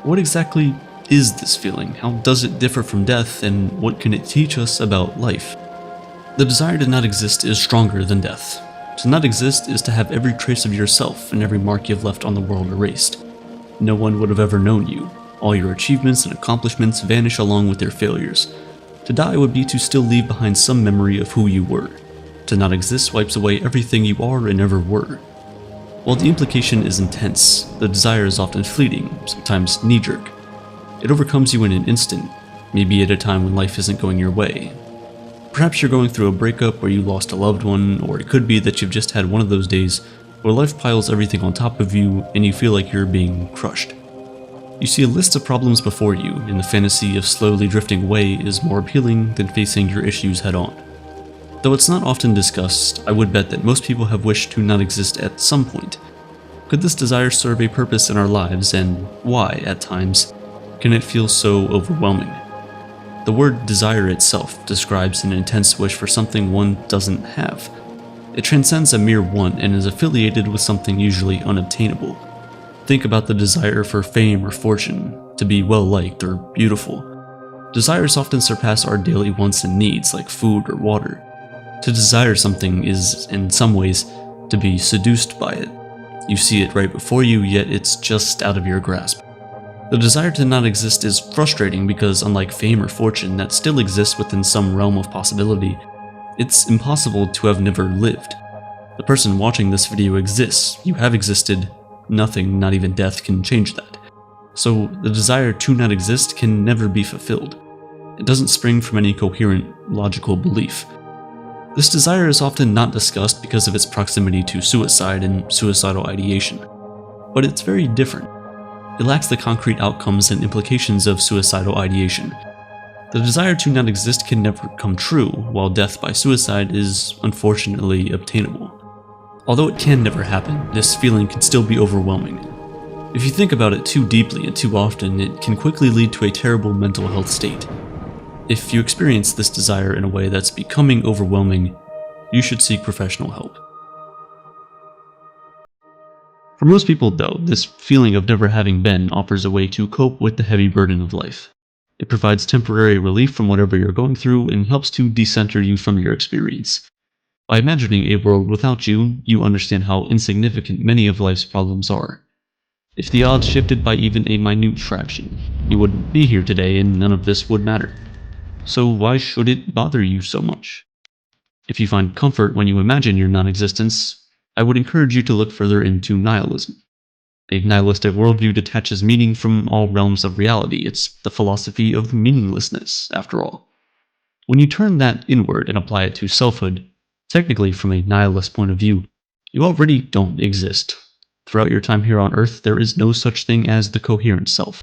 What exactly is this feeling? How does it differ from death, and what can it teach us about life? The desire to not exist is stronger than death. To not exist is to have every trace of yourself and every mark you've left on the world erased. No one would have ever known you. All your achievements and accomplishments vanish along with your failures. To die would be to still leave behind some memory of who you were. To not exist wipes away everything you are and ever were. While the implication is intense, the desire is often fleeting, sometimes knee-jerk. It overcomes you in an instant, maybe at a time when life isn't going your way. Perhaps you're going through a breakup where you lost a loved one, or it could be that you've just had one of those days where life piles everything on top of you and you feel like you're being crushed. You see a list of problems before you, and the fantasy of slowly drifting away is more appealing than facing your issues head-on. Though it's not often discussed, I would bet that most people have wished to not exist at some point. Could this desire serve a purpose in our lives, and why, at times, can it feel so overwhelming? The word desire itself describes an intense wish for something one doesn't have. It transcends a mere want and is affiliated with something usually unobtainable. Think about the desire for fame or fortune, to be well-liked or beautiful. Desires often surpass our daily wants and needs like food or water. To desire something is, in some ways, to be seduced by it. You see it right before you, yet it's just out of your grasp. The desire to not exist is frustrating because, unlike fame or fortune that still exists within some realm of possibility, it's impossible to have never lived. The person watching this video exists, you have existed, nothing, not even death, can change that. So the desire to not exist can never be fulfilled. It doesn't spring from any coherent, logical belief. This desire is often not discussed because of its proximity to suicide and suicidal ideation. But it's very different. It lacks the concrete outcomes and implications of suicidal ideation. The desire to not exist can never come true, while death by suicide is unfortunately obtainable. Although it can never happen, this feeling can still be overwhelming. If you think about it too deeply and too often, it can quickly lead to a terrible mental health state. If you experience this desire in a way that's becoming overwhelming, you should seek professional help. For most people, though, this feeling of never having been offers a way to cope with the heavy burden of life. It provides temporary relief from whatever you're going through and helps to decenter you from your experience. By imagining a world without you, you understand how insignificant many of life's problems are. If the odds shifted by even a minute fraction, you wouldn't be here today and none of this would matter. So why should it bother you so much? If you find comfort when you imagine your non-existence, I would encourage you to look further into nihilism. A nihilistic worldview detaches meaning from all realms of reality. It's the philosophy of meaninglessness, after all. When you turn that inward and apply it to selfhood, technically from a nihilist point of view, you already don't exist. Throughout your time here on Earth, there is no such thing as the coherent self.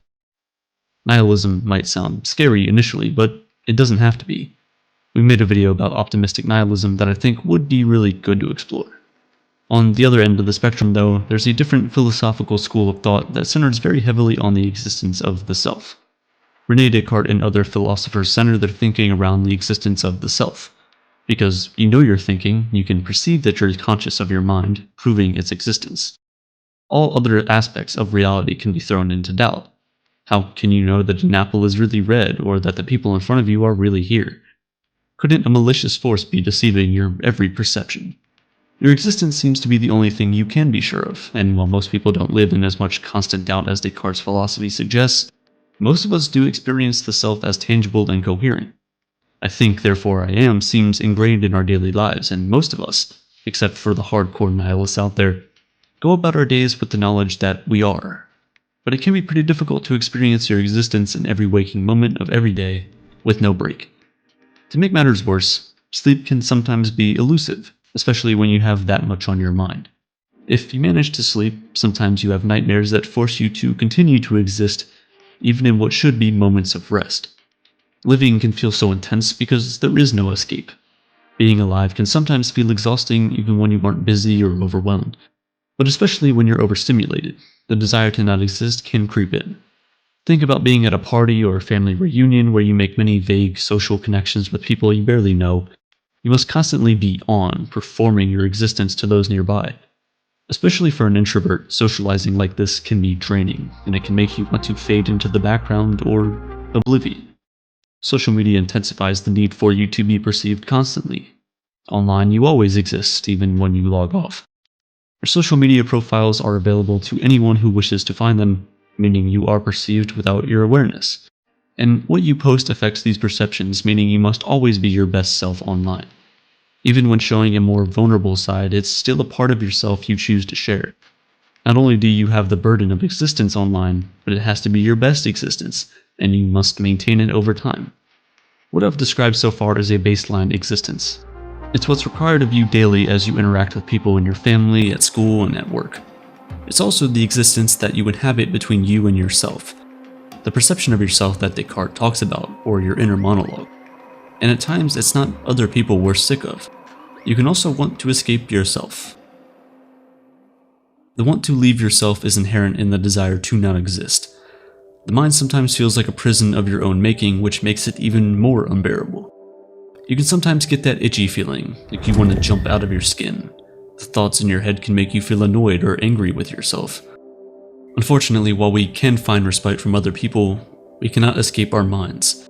Nihilism might sound scary initially, but it doesn't have to be. We made a video about optimistic nihilism that I think would be really good to explore. On the other end of the spectrum, though, there's a different philosophical school of thought that centers very heavily on the existence of the self. René Descartes and other philosophers center their thinking around the existence of the self. Because you know you're thinking, you can perceive that you're conscious of your mind, proving its existence. All other aspects of reality can be thrown into doubt. How can you know that an apple is really red, or that the people in front of you are really here? Couldn't a malicious force be deceiving your every perception? Your existence seems to be the only thing you can be sure of, and while most people don't live in as much constant doubt as Descartes' philosophy suggests, most of us do experience the self as tangible and coherent. I think, therefore I am seems ingrained in our daily lives, and most of us, except for the hardcore nihilists out there, go about our days with the knowledge that we are. But it can be pretty difficult to experience your existence in every waking moment of every day, with no break. To make matters worse, sleep can sometimes be elusive, especially when you have that much on your mind. If you manage to sleep, sometimes you have nightmares that force you to continue to exist, even in what should be moments of rest. Living can feel so intense because there is no escape. Being alive can sometimes feel exhausting even when you aren't busy or overwhelmed. But especially when you're overstimulated, the desire to not exist can creep in. Think about being at a party or a family reunion where you make many vague social connections with people you barely know. You must constantly be on, performing your existence to those nearby. Especially for an introvert, socializing like this can be draining, and it can make you want to fade into the background or oblivion. Social media intensifies the need for you to be perceived constantly. Online, you always exist, even when you log off. Your social media profiles are available to anyone who wishes to find them, meaning you are perceived without your awareness. And what you post affects these perceptions, meaning you must always be your best self online. Even when showing a more vulnerable side, it's still a part of yourself you choose to share. Not only do you have the burden of existence online, but it has to be your best existence, and you must maintain it over time. What I've described so far is a baseline existence. It's what's required of you daily as you interact with people in your family, at school, and at work. It's also the existence that you inhabit between you and yourself. The perception of yourself that Descartes talks about, or your inner monologue. And at times, it's not other people we're sick of. You can also want to escape yourself. The want to leave yourself is inherent in the desire to not exist. The mind sometimes feels like a prison of your own making, which makes it even more unbearable. You can sometimes get that itchy feeling, like you want to jump out of your skin. The thoughts in your head can make you feel annoyed or angry with yourself. Unfortunately, while we can find respite from other people, we cannot escape our minds.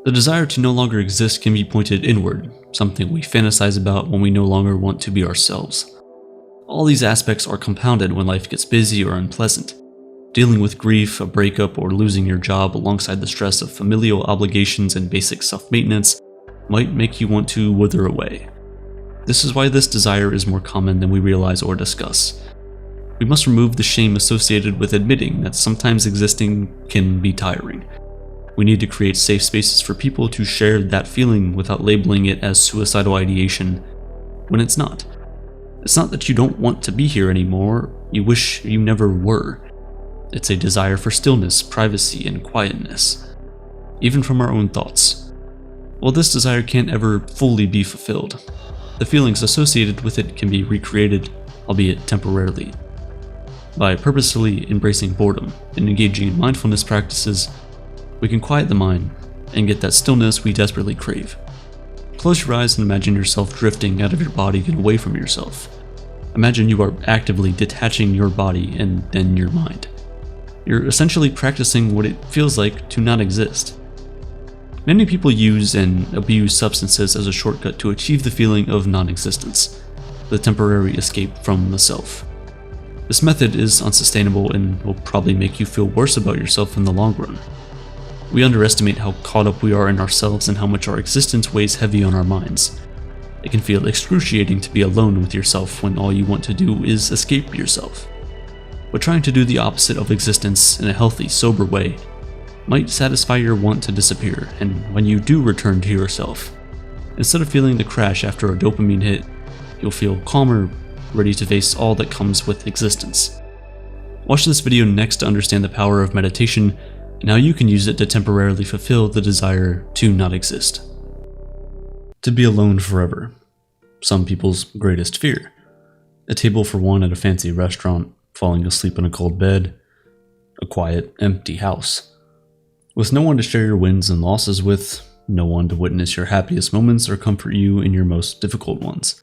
The desire to no longer exist can be pointed inward, something we fantasize about when we no longer want to be ourselves. All these aspects are compounded when life gets busy or unpleasant. Dealing with grief, a breakup, or losing your job alongside the stress of familial obligations and basic self-maintenance might make you want to wither away. This is why this desire is more common than we realize or discuss. We must remove the shame associated with admitting that sometimes existing can be tiring. We need to create safe spaces for people to share that feeling without labeling it as suicidal ideation when it's not. It's not that you don't want to be here anymore, you wish you never were. It's a desire for stillness, privacy, and quietness, even from our own thoughts. While this desire can't ever fully be fulfilled, the feelings associated with it can be recreated, albeit temporarily. By purposefully embracing boredom and engaging in mindfulness practices, we can quiet the mind and get that stillness we desperately crave. Close your eyes and imagine yourself drifting out of your body and away from yourself. Imagine you are actively detaching your body and then your mind. You're essentially practicing what it feels like to not exist. Many people use and abuse substances as a shortcut to achieve the feeling of non-existence, the temporary escape from the self. This method is unsustainable and will probably make you feel worse about yourself in the long run. We underestimate how caught up we are in ourselves and how much our existence weighs heavy on our minds. It can feel excruciating to be alone with yourself when all you want to do is escape yourself. But trying to do the opposite of existence in a healthy, sober way might satisfy your want to disappear, and when you do return to yourself, instead of feeling the crash after a dopamine hit, you'll feel calmer, ready to face all that comes with existence. Watch this video next to understand the power of meditation and how you can use it to temporarily fulfill the desire to not exist. To be alone forever. Some people's greatest fear. A table for one at a fancy restaurant, falling asleep in a cold bed, a quiet, empty house. With no one to share your wins and losses with, no one to witness your happiest moments or comfort you in your most difficult ones.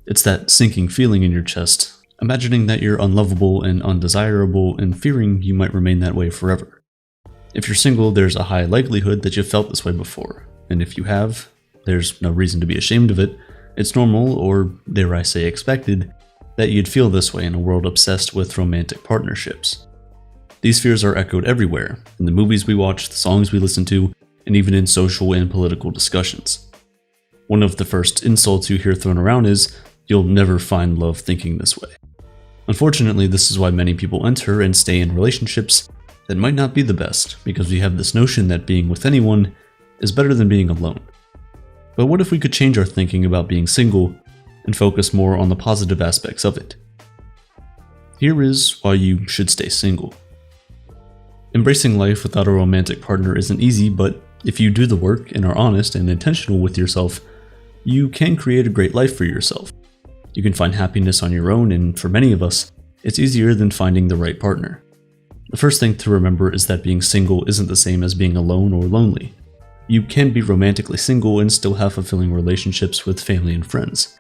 It's that sinking feeling in your chest, imagining that you're unlovable and undesirable and fearing you might remain that way forever. If you're single, there's a high likelihood that you've felt this way before, and if you have, there's no reason to be ashamed of it. It's normal, or dare I say expected, that you'd feel this way in a world obsessed with romantic partnerships. These fears are echoed everywhere, in the movies we watch, the songs we listen to, and even in social and political discussions. One of the first insults you hear thrown around is, "You'll never find love thinking this way." Unfortunately, this is why many people enter and stay in relationships that might not be the best, because we have this notion that being with anyone is better than being alone. But what if we could change our thinking about being single and focus more on the positive aspects of it? Here is why you should stay single. Embracing life without a romantic partner isn't easy, but if you do the work and are honest and intentional with yourself, you can create a great life for yourself. You can find happiness on your own, and for many of us, it's easier than finding the right partner. The first thing to remember is that being single isn't the same as being alone or lonely. You can be romantically single and still have fulfilling relationships with family and friends.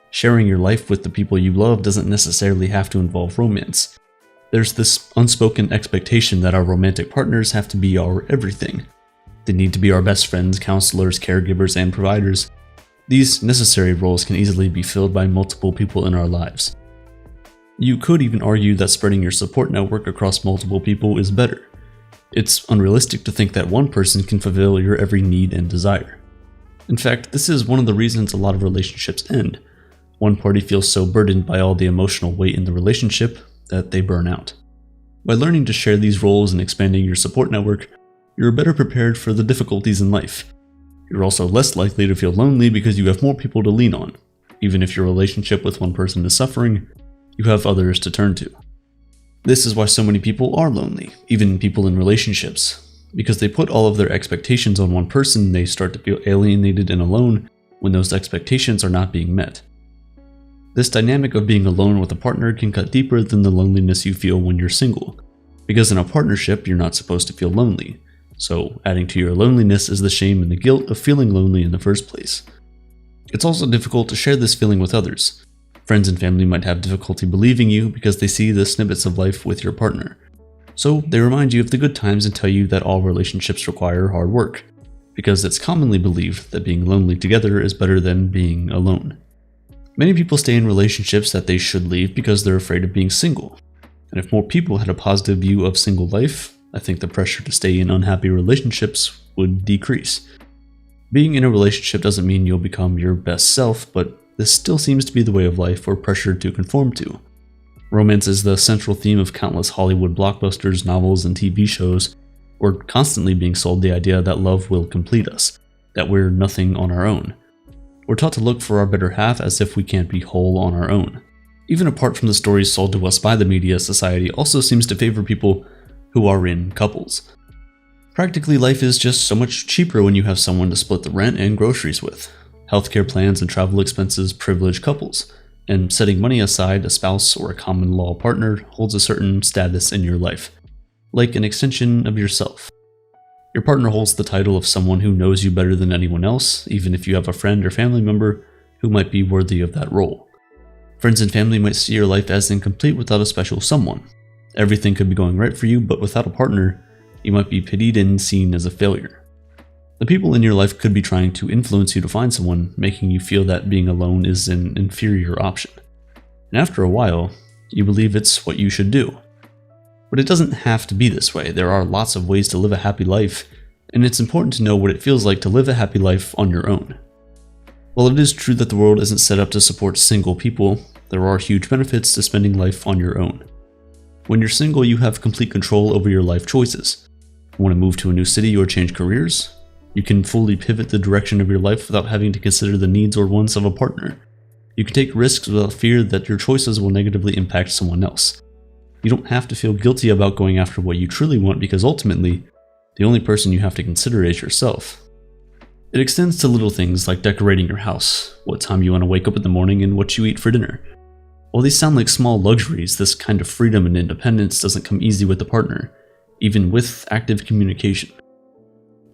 Sharing your life with the people you love doesn't necessarily have to involve romance. There's this unspoken expectation that our romantic partners have to be our everything. They need to be our best friends, counselors, caregivers, and providers. These necessary roles can easily be filled by multiple people in our lives. You could even argue that spreading your support network across multiple people is better. It's unrealistic to think that one person can fulfill your every need and desire. In fact, this is one of the reasons a lot of relationships end. One party feels so burdened by all the emotional weight in the relationship that they burn out. By learning to share these roles and expanding your support network, you're better prepared for the difficulties in life. You're also less likely to feel lonely because you have more people to lean on. Even if your relationship with one person is suffering, you have others to turn to. This is why so many people are lonely, even people in relationships. Because they put all of their expectations on one person, they start to feel alienated and alone when those expectations are not being met. This dynamic of being alone with a partner can cut deeper than the loneliness you feel when you're single. Because in a partnership, you're not supposed to feel lonely. So, adding to your loneliness is the shame and the guilt of feeling lonely in the first place. It's also difficult to share this feeling with others. Friends and family might have difficulty believing you because they see the snippets of life with your partner. So, they remind you of the good times and tell you that all relationships require hard work, because it's commonly believed that being lonely together is better than being alone. Many people stay in relationships that they should leave because they're afraid of being single. And if more people had a positive view of single life, I think the pressure to stay in unhappy relationships would decrease. Being in a relationship doesn't mean you'll become your best self, but this still seems to be the way of life we're pressured to conform to. Romance is the central theme of countless Hollywood blockbusters, novels, and TV shows. We're constantly being sold the idea that love will complete us, that we're nothing on our own. We're taught to look for our better half as if we can't be whole on our own. Even apart from the stories sold to us by the media, society also seems to favor people who are in couples. Practically, life is just so much cheaper when you have someone to split the rent and groceries with. Healthcare plans and travel expenses privilege couples, and setting money aside, a spouse or a common law partner holds a certain status in your life, like an extension of yourself. Your partner holds the title of someone who knows you better than anyone else, even if you have a friend or family member who might be worthy of that role. Friends and family might see your life as incomplete without a special someone. Everything could be going right for you, but without a partner, you might be pitied and seen as a failure. The people in your life could be trying to influence you to find someone, making you feel that being alone is an inferior option. And after a while, you believe it's what you should do. But it doesn't have to be this way. There are lots of ways to live a happy life, and it's important to know what it feels like to live a happy life on your own. While it is true that the world isn't set up to support single people, there are huge benefits to spending life on your own. When you're single, you have complete control over your life choices. You want to move to a new city or change careers? You can fully pivot the direction of your life without having to consider the needs or wants of a partner. You can take risks without fear that your choices will negatively impact someone else. You don't have to feel guilty about going after what you truly want because ultimately, the only person you have to consider is yourself. It extends to little things like decorating your house, what time you want to wake up in the morning, and what you eat for dinner. While these sound like small luxuries, this kind of freedom and independence doesn't come easy with a partner, even with active communication.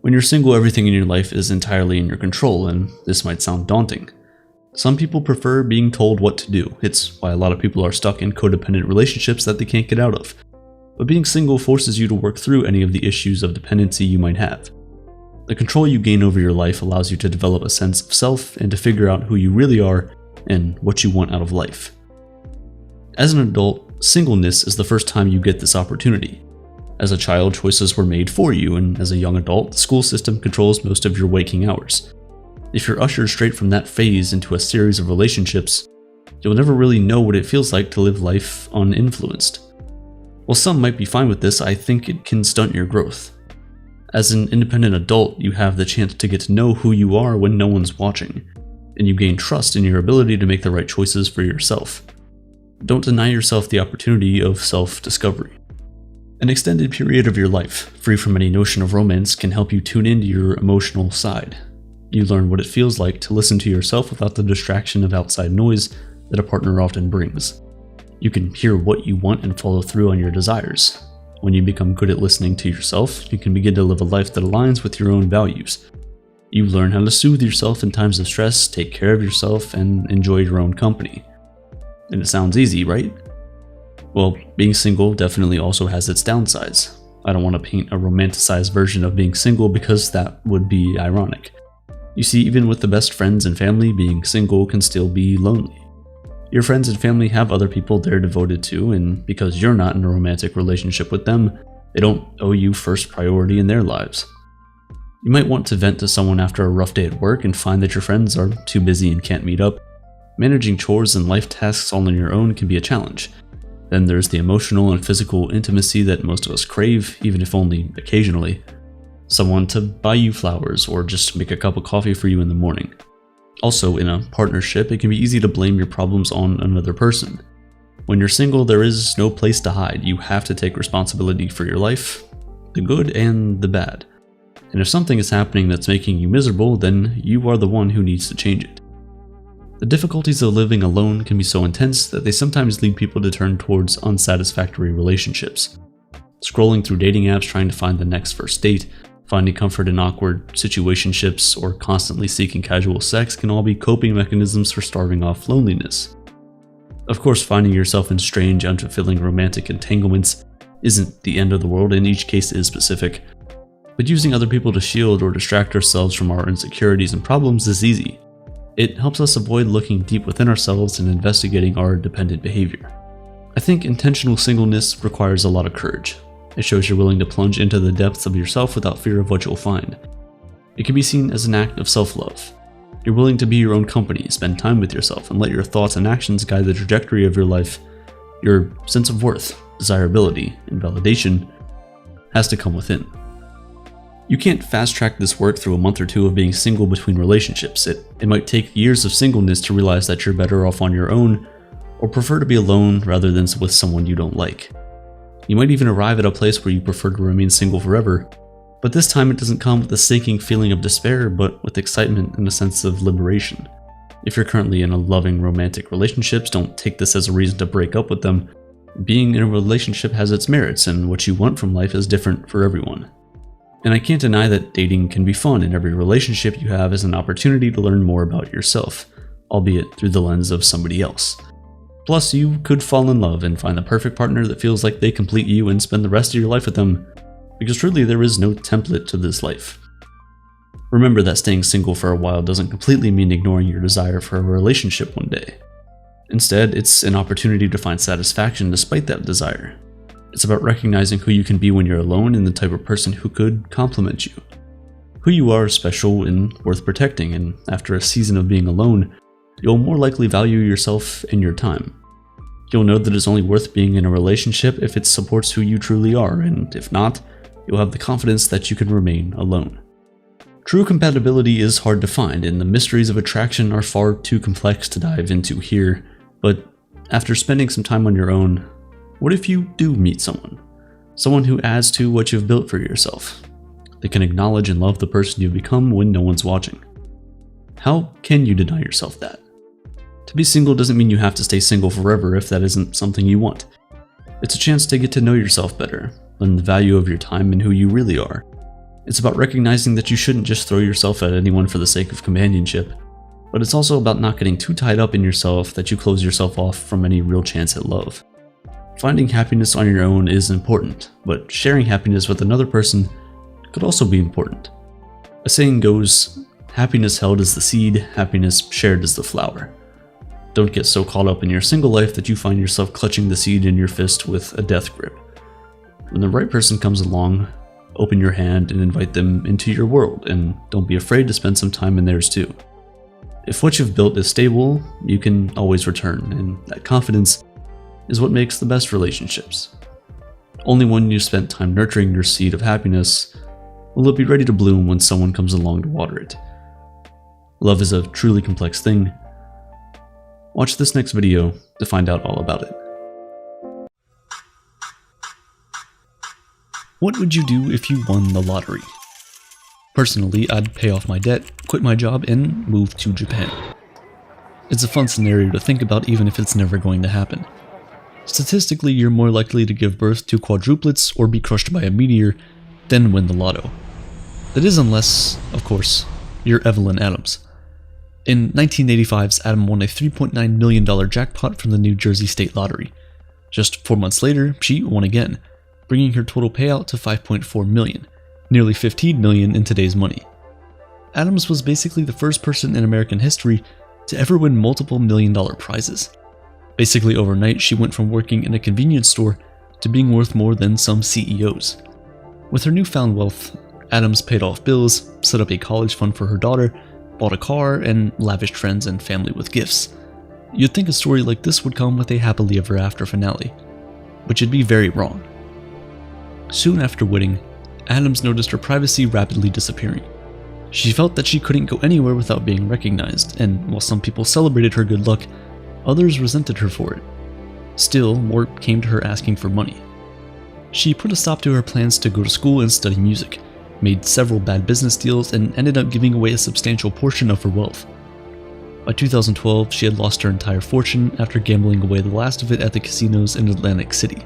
When you're single, everything in your life is entirely in your control, and this might sound daunting. Some people prefer being told what to do. It's why a lot of people are stuck in codependent relationships that they can't get out of. But being single forces you to work through any of the issues of dependency you might have. The control you gain over your life allows you to develop a sense of self and to figure out who you really are and what you want out of life. As an adult, singleness is the first time you get this opportunity. As a child, choices were made for you, and as a young adult, the school system controls most of your waking hours. If you're ushered straight from that phase into a series of relationships, you'll never really know what it feels like to live life uninfluenced. While some might be fine with this, I think it can stunt your growth. As an independent adult, you have the chance to get to know who you are when no one's watching, and you gain trust in your ability to make the right choices for yourself. Don't deny yourself the opportunity of self-discovery. An extended period of your life, free from any notion of romance, can help you tune into your emotional side. You learn what it feels like to listen to yourself without the distraction of outside noise that a partner often brings. You can hear what you want and follow through on your desires. When you become good at listening to yourself, you can begin to live a life that aligns with your own values. You learn how to soothe yourself in times of stress, take care of yourself, and enjoy your own company. And it sounds easy, right? Well, being single definitely also has its downsides. I don't want to paint a romanticized version of being single because that would be ironic. You see, even with the best friends and family, being single can still be lonely. Your friends and family have other people they're devoted to, and because you're not in a romantic relationship with them, they don't owe you first priority in their lives. You might want to vent to someone after a rough day at work and find that your friends are too busy and can't meet up. Managing chores and life tasks all on your own can be a challenge. Then there's the emotional and physical intimacy that most of us crave, even if only occasionally. Someone to buy you flowers or just make a cup of coffee for you in the morning. Also, in a partnership, it can be easy to blame your problems on another person. When you're single, there is no place to hide. You have to take responsibility for your life, the good and the bad. And if something is happening that's making you miserable, then you are the one who needs to change it. The difficulties of living alone can be so intense that they sometimes lead people to turn towards unsatisfactory relationships. Scrolling through dating apps trying to find the next first date, Finding comfort in awkward situationships or constantly seeking casual sex can all be coping mechanisms for starving off loneliness. Of course, finding yourself in strange, unfulfilling romantic entanglements isn't the end of the world, and each case is specific. But using other people to shield or distract ourselves from our insecurities and problems is easy. It helps us avoid looking deep within ourselves and investigating our dependent behavior. I think intentional singleness requires a lot of courage. It shows you're willing to plunge into the depths of yourself without fear of what you'll find. It can be seen as an act of self-love. You're willing to be your own company, spend time with yourself, and let your thoughts and actions guide the trajectory of your life. Your sense of worth, desirability, and validation has to come within. You can't fast-track this work through a month or two of being single between relationships. It might take years of singleness to realize that you're better off on your own, or prefer to be alone rather than with someone you don't like. You might even arrive at a place where you prefer to remain single forever, but this time it doesn't come with a sinking feeling of despair, but with excitement and a sense of liberation. If you're currently in a loving romantic relationships, don't take this as a reason to break up with them. Being in a relationship has its merits, and what you want from life is different for everyone. And I can't deny that dating can be fun, and every relationship you have is an opportunity to learn more about yourself, albeit through the lens of somebody else. Plus, you could fall in love and find the perfect partner that feels like they complete you and spend the rest of your life with them, because truly there is no template to this life. Remember that staying single for a while doesn't completely mean ignoring your desire for a relationship one day. Instead, it's an opportunity to find satisfaction despite that desire. It's about recognizing who you can be when you're alone and the type of person who could complement you. Who you are is special and worth protecting, and after a season of being alone, you'll more likely value yourself and your time. You'll know that it's only worth being in a relationship if it supports who you truly are, and if not, you'll have the confidence that you can remain alone. True compatibility is hard to find, and the mysteries of attraction are far too complex to dive into here, but after spending some time on your own, what if you do meet someone? Someone who adds to what you've built for yourself. They can acknowledge and love the person you've become when no one's watching. How can you deny yourself that? To be single doesn't mean you have to stay single forever if that isn't something you want. It's a chance to get to know yourself better, learn the value of your time and who you really are. It's about recognizing that you shouldn't just throw yourself at anyone for the sake of companionship, but it's also about not getting too tied up in yourself that you close yourself off from any real chance at love. Finding happiness on your own is important, but sharing happiness with another person could also be important. A saying goes, happiness held is the seed, happiness shared is the flower. Don't get so caught up in your single life that you find yourself clutching the seed in your fist with a death grip. When the right person comes along, open your hand and invite them into your world, and don't be afraid to spend some time in theirs too. If what you've built is stable, you can always return, and that confidence is what makes the best relationships. Only when you've spent time nurturing your seed of happiness will it be ready to bloom when someone comes along to water it. Love is a truly complex thing. Watch this next video to find out all about it. What would you do if you won the lottery? Personally, I'd pay off my debt, quit my job, and move to Japan. It's a fun scenario to think about even if it's never going to happen. Statistically, you're more likely to give birth to quadruplets or be crushed by a meteor than win the lotto. That is unless, of course, you're Evelyn Adams. In 1985's Adam won a $3.9 million jackpot from the New Jersey State Lottery. Just 4 months later, she won again, bringing her total payout to $5.4 million, nearly $15 million in today's money. Adams was basically the first person in American history to ever win multiple million-dollar prizes. Basically overnight, she went from working in a convenience store to being worth more than some CEOs. With her newfound wealth, Adams paid off bills, set up a college fund for her daughter, bought a car, and lavished friends and family with gifts. You'd think a story like this would come with a happily ever after finale, but you'd be very wrong. Soon after winning, Adams noticed her privacy rapidly disappearing. She felt that she couldn't go anywhere without being recognized, and while some people celebrated her good luck, others resented her for it. Still, more came to her asking for money. She put a stop to her plans to go to school and study music, made several bad business deals, and ended up giving away a substantial portion of her wealth. By 2012, she had lost her entire fortune after gambling away the last of it at the casinos in Atlantic City.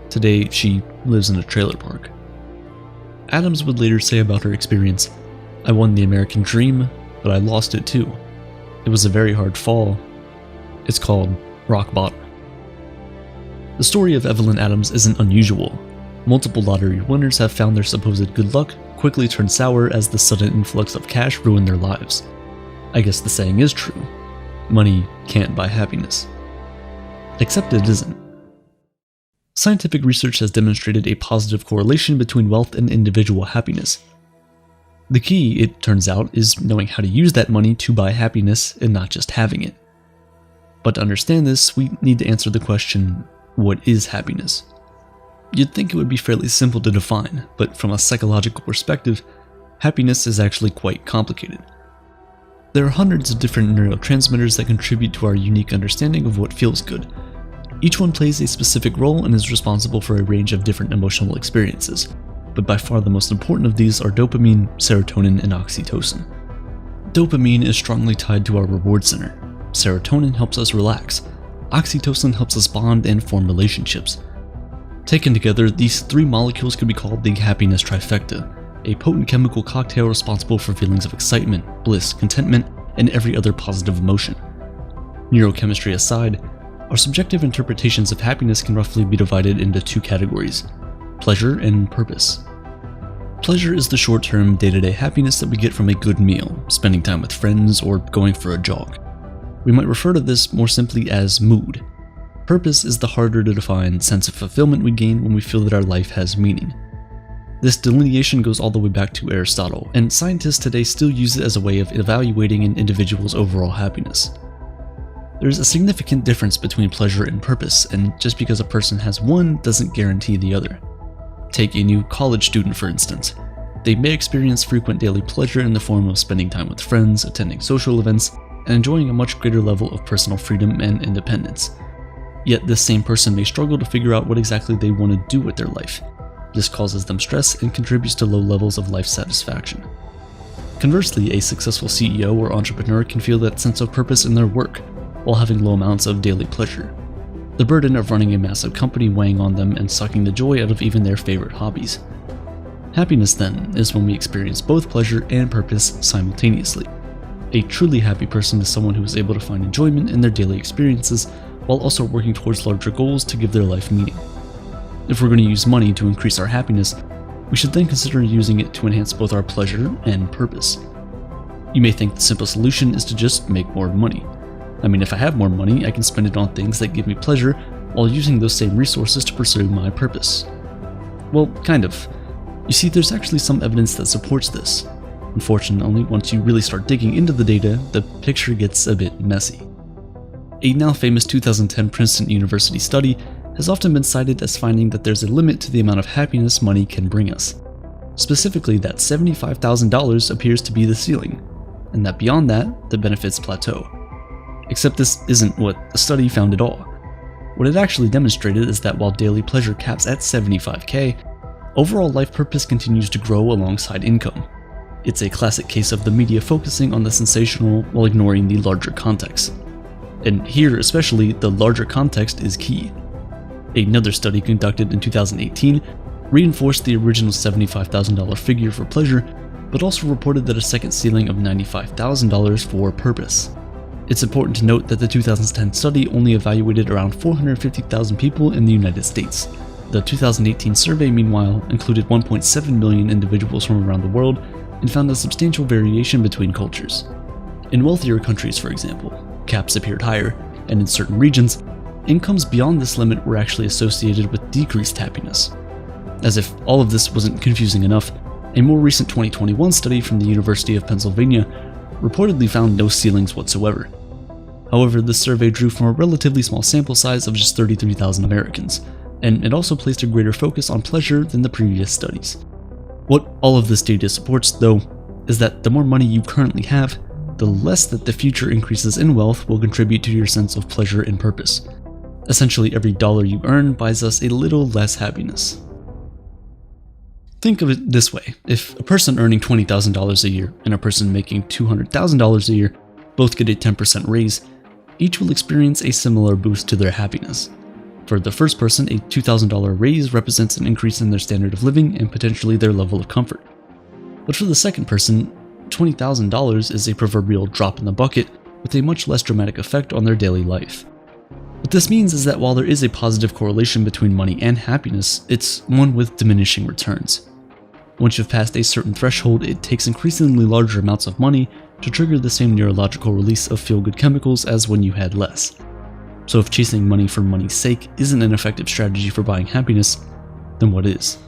Today, she lives in a trailer park. Adams would later say about her experience, "I won the American dream, but I lost it too. It was a very hard fall. It's called rock bottom." The story of Evelyn Adams isn't unusual. Multiple lottery winners have found their supposed good luck quickly turn sour as the sudden influx of cash ruined their lives. I guess the saying is true. Money can't buy happiness. Except it isn't. Scientific research has demonstrated a positive correlation between wealth and individual happiness. The key, it turns out, is knowing how to use that money to buy happiness and not just having it. But to understand this, we need to answer the question, what is happiness? You'd think it would be fairly simple to define, but from a psychological perspective, happiness is actually quite complicated. There are hundreds of different neurotransmitters that contribute to our unique understanding of what feels good. Each one plays a specific role and is responsible for a range of different emotional experiences, but by far the most important of these are dopamine, serotonin, and oxytocin. Dopamine is strongly tied to our reward center. Serotonin helps us relax. Oxytocin helps us bond and form relationships. Taken together, these three molecules could be called the happiness trifecta, a potent chemical cocktail responsible for feelings of excitement, bliss, contentment, and every other positive emotion. Neurochemistry aside, our subjective interpretations of happiness can roughly be divided into two categories: pleasure and purpose. Pleasure is the short-term, day-to-day happiness that we get from a good meal, spending time with friends, or going for a jog. We might refer to this more simply as mood. Purpose is the harder to define sense of fulfillment we gain when we feel that our life has meaning. This delineation goes all the way back to Aristotle, and scientists today still use it as a way of evaluating an individual's overall happiness. There's a significant difference between pleasure and purpose, and just because a person has one doesn't guarantee the other. Take a new college student, for instance. They may experience frequent daily pleasure in the form of spending time with friends, attending social events, and enjoying a much greater level of personal freedom and independence. Yet this same person may struggle to figure out what exactly they want to do with their life. This causes them stress and contributes to low levels of life satisfaction. Conversely, a successful CEO or entrepreneur can feel that sense of purpose in their work, while having low amounts of daily pleasure. The burden of running a massive company weighing on them and sucking the joy out of even their favorite hobbies. Happiness, then, is when we experience both pleasure and purpose simultaneously. A truly happy person is someone who is able to find enjoyment in their daily experiences while also working towards larger goals to give their life meaning. If we're going to use money to increase our happiness, we should then consider using it to enhance both our pleasure and purpose. You may think the simple solution is to just make more money. I mean, if I have more money, I can spend it on things that give me pleasure while using those same resources to pursue my purpose. Well, kind of. You see, there's actually some evidence that supports this. Unfortunately, once you really start digging into the data, the picture gets a bit messy. A now famous 2010 Princeton University study has often been cited as finding that there's a limit to the amount of happiness money can bring us. Specifically, that $75,000 appears to be the ceiling, and that beyond that, the benefits plateau. Except this isn't what the study found at all. What it actually demonstrated is that while daily pleasure caps at $75K, overall life purpose continues to grow alongside income. It's a classic case of the media focusing on the sensational while ignoring the larger context. And here especially, the larger context is key. Another study conducted in 2018 reinforced the original $75,000 figure for pleasure, but also reported that a second ceiling of $95,000 for purpose. It's important to note that the 2010 study only evaluated around 450,000 people in the United States. The 2018 survey, meanwhile, included 1.7 million individuals from around the world and found a substantial variation between cultures. In wealthier countries, for example, caps appeared higher, and in certain regions, incomes beyond this limit were actually associated with decreased happiness. As if all of this wasn't confusing enough, a more recent 2021 study from the University of Pennsylvania reportedly found no ceilings whatsoever. However, this survey drew from a relatively small sample size of just 33,000 Americans, and it also placed a greater focus on pleasure than the previous studies. What all of this data supports, though, is that the more money you currently have, the less that the future increases in wealth will contribute to your sense of pleasure and purpose. Essentially, every dollar you earn buys us a little less happiness. Think of it this way: if a person earning $20,000 a year and a person making $200,000 a year both get a 10% raise, each will experience a similar boost to their happiness. For the first person, a $2,000 raise represents an increase in their standard of living and potentially their level of comfort. But for the second person, $20,000 is a proverbial drop in the bucket with a much less dramatic effect on their daily life. What this means is that while there is a positive correlation between money and happiness, it's one with diminishing returns. Once you've passed a certain threshold, it takes increasingly larger amounts of money to trigger the same neurological release of feel-good chemicals as when you had less. So if chasing money for money's sake isn't an effective strategy for buying happiness, then what is?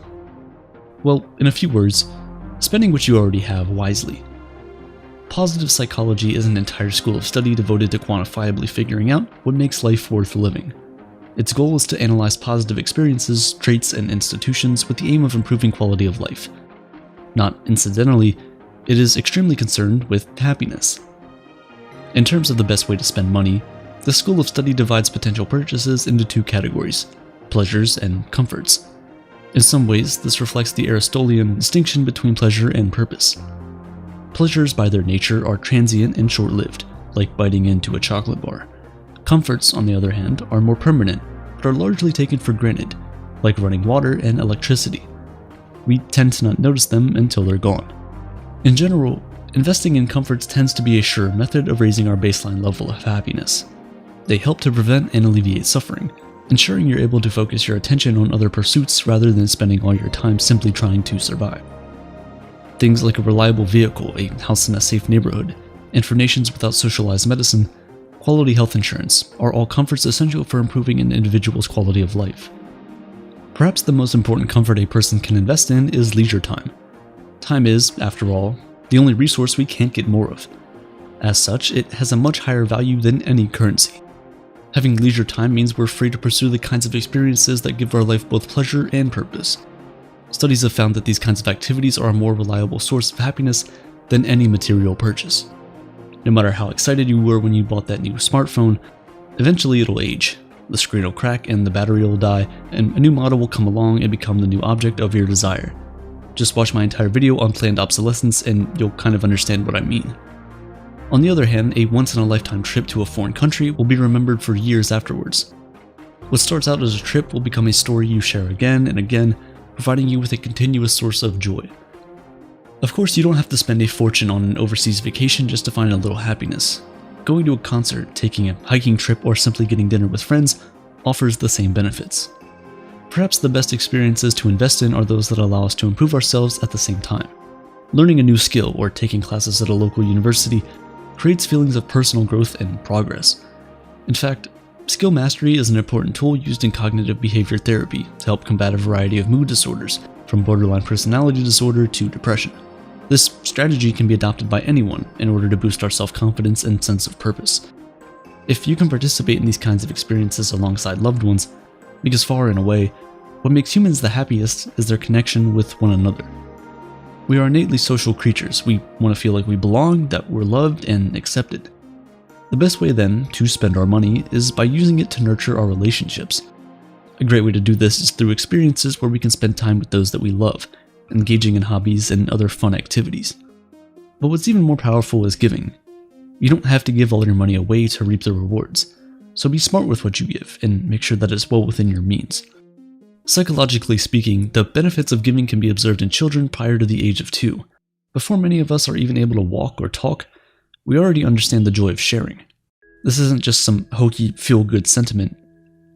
Well, in a few words, spending what you already have wisely. Positive psychology is an entire school of study devoted to quantifiably figuring out what makes life worth living. Its goal is to analyze positive experiences, traits, and institutions with the aim of improving quality of life. Not incidentally, it is extremely concerned with happiness. In terms of the best way to spend money, the school of study divides potential purchases into two categories: pleasures and comforts. In some ways, this reflects the Aristotelian distinction between pleasure and purpose. Pleasures by their nature are transient and short-lived, like biting into a chocolate bar. Comforts, on the other hand, are more permanent, but are largely taken for granted, like running water and electricity. We tend to not notice them until they're gone. In general, investing in comforts tends to be a sure method of raising our baseline level of happiness. They help to prevent and alleviate suffering, ensuring you're able to focus your attention on other pursuits rather than spending all your time simply trying to survive. Things like a reliable vehicle, a house in a safe neighborhood, and for nations without socialized medicine, quality health insurance are all comforts essential for improving an individual's quality of life. Perhaps the most important comfort a person can invest in is leisure time. Time is, after all, the only resource we can't get more of. As such, it has a much higher value than any currency. Having leisure time means we're free to pursue the kinds of experiences that give our life both pleasure and purpose. Studies have found that these kinds of activities are a more reliable source of happiness than any material purchase. No matter how excited you were when you bought that new smartphone, eventually it'll age. The screen will crack and the battery will die, and a new model will come along and become the new object of your desire. Just watch my entire video on planned obsolescence and you'll kind of understand what I mean. On the other hand, a once-in-a-lifetime trip to a foreign country will be remembered for years afterwards. What starts out as a trip will become a story you share again and again, providing you with a continuous source of joy. Of course, you don't have to spend a fortune on an overseas vacation just to find a little happiness. Going to a concert, taking a hiking trip, or simply getting dinner with friends offers the same benefits. Perhaps the best experiences to invest in are those that allow us to improve ourselves at the same time. Learning a new skill or taking classes at a local university creates feelings of personal growth and progress. In fact, skill mastery is an important tool used in cognitive behavior therapy to help combat a variety of mood disorders, from borderline personality disorder to depression. This strategy can be adopted by anyone in order to boost our self-confidence and sense of purpose. If you can participate in these kinds of experiences alongside loved ones, because far and away, what makes humans the happiest is their connection with one another. We are innately social creatures. We want to feel like we belong, that we're loved and accepted. The best way then to spend our money is by using it to nurture our relationships. A great way to do this is through experiences where we can spend time with those that we love, engaging in hobbies and other fun activities. But what's even more powerful is giving. You don't have to give all your money away to reap the rewards, so be smart with what you give and make sure that it's well within your means. Psychologically speaking, the benefits of giving can be observed in children prior to the age of 2. Before many of us are even able to walk or talk, we already understand the joy of sharing. This isn't just some hokey, feel-good sentiment.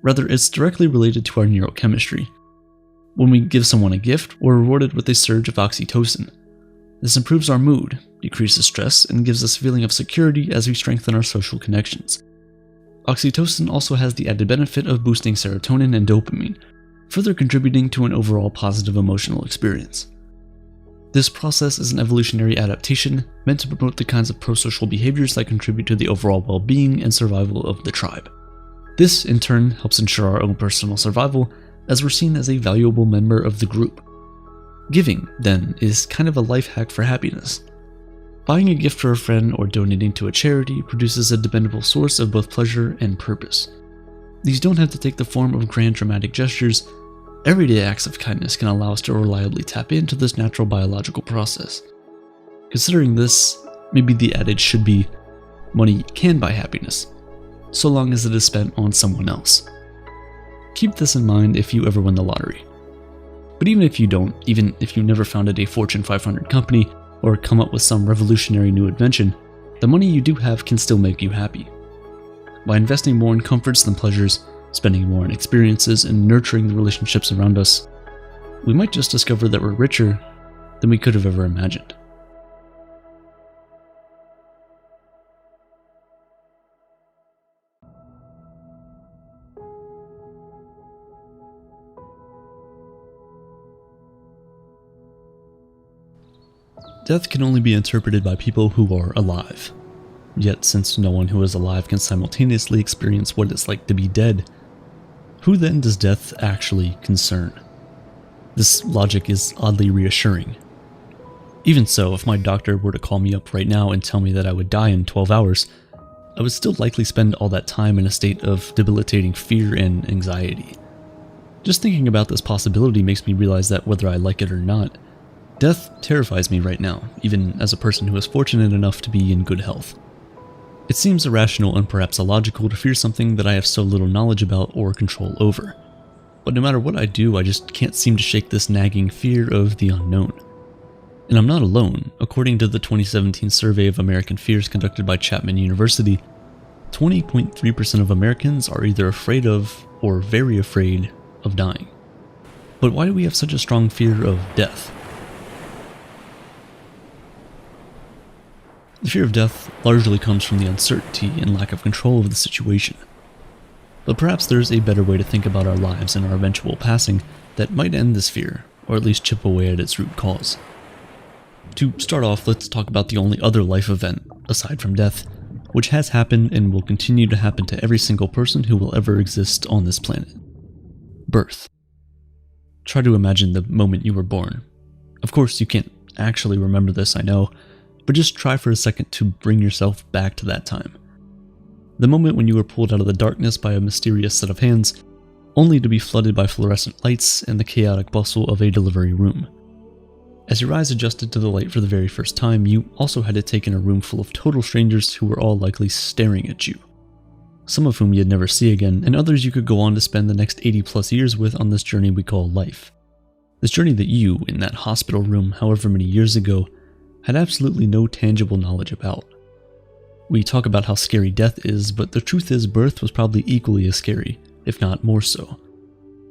Rather, it's directly related to our neurochemistry. When we give someone a gift, we're rewarded with a surge of oxytocin. This improves our mood, decreases stress, and gives us a feeling of security as we strengthen our social connections. Oxytocin also has the added benefit of boosting serotonin and dopamine, further contributing to an overall positive emotional experience. This process is an evolutionary adaptation meant to promote the kinds of prosocial behaviors that contribute to the overall well-being and survival of the tribe. This, in turn, helps ensure our own personal survival, as we're seen as a valuable member of the group. Giving, then, is kind of a life hack for happiness. Buying a gift for a friend or donating to a charity produces a dependable source of both pleasure and purpose. These don't have to take the form of grand dramatic gestures. Everyday acts of kindness can allow us to reliably tap into this natural biological process. Considering this, maybe the adage should be, money can buy happiness, so long as it is spent on someone else. Keep this in mind if you ever win the lottery. But even if you don't, even if you never founded a Fortune 500 company or come up with some revolutionary new invention, the money you do have can still make you happy. By investing more in comforts than pleasures, spending more on experiences, and nurturing the relationships around us, we might just discover that we're richer than we could have ever imagined. Death can only be interpreted by people who are alive. Yet, since no one who is alive can simultaneously experience what it's like to be dead, who then does death actually concern? This logic is oddly reassuring. Even so, if my doctor were to call me up right now and tell me that I would die in 12 hours, I would still likely spend all that time in a state of debilitating fear and anxiety. Just thinking about this possibility makes me realize that whether I like it or not, death terrifies me right now, even as a person who is fortunate enough to be in good health. It seems irrational and perhaps illogical to fear something that I have so little knowledge about or control over. But no matter what I do, I just can't seem to shake this nagging fear of the unknown. And I'm not alone. According to the 2017 survey of American fears conducted by Chapman University, 20.3% of Americans are either afraid of or very afraid of dying. But why do we have such a strong fear of death? The fear of death largely comes from the uncertainty and lack of control of the situation. But perhaps there's a better way to think about our lives and our eventual passing that might end this fear, or at least chip away at its root cause. To start off, let's talk about the only other life event, aside from death, which has happened and will continue to happen to every single person who will ever exist on this planet. Birth. Try to imagine the moment you were born. Of course, you can't actually remember this, I know, but just try for a second to bring yourself back to that time. The moment when you were pulled out of the darkness by a mysterious set of hands, only to be flooded by fluorescent lights and the chaotic bustle of a delivery room. As your eyes adjusted to the light for the very first time, you also had to take in a room full of total strangers who were all likely staring at you. Some of whom you'd never see again, and others you could go on to spend the next 80 plus years with on this journey we call life. This journey that you, in that hospital room however many years ago, had absolutely no tangible knowledge about. We talk about how scary death is, but the truth is birth was probably equally as scary, if not more so.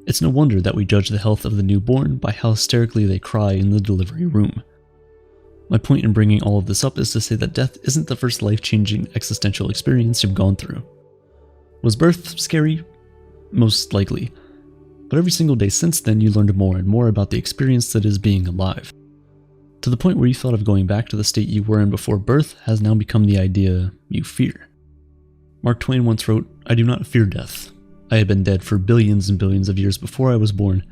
It's no wonder that we judge the health of the newborn by how hysterically they cry in the delivery room. My point in bringing all of this up is to say that death isn't the first life-changing existential experience you've gone through. Was birth scary? Most likely. But every single day since then you learned more and more about the experience that is being alive. To the point where you thought of going back to the state you were in before birth has now become the idea you fear. Mark Twain once wrote, "I do not fear death. I had been dead for billions and billions of years before I was born,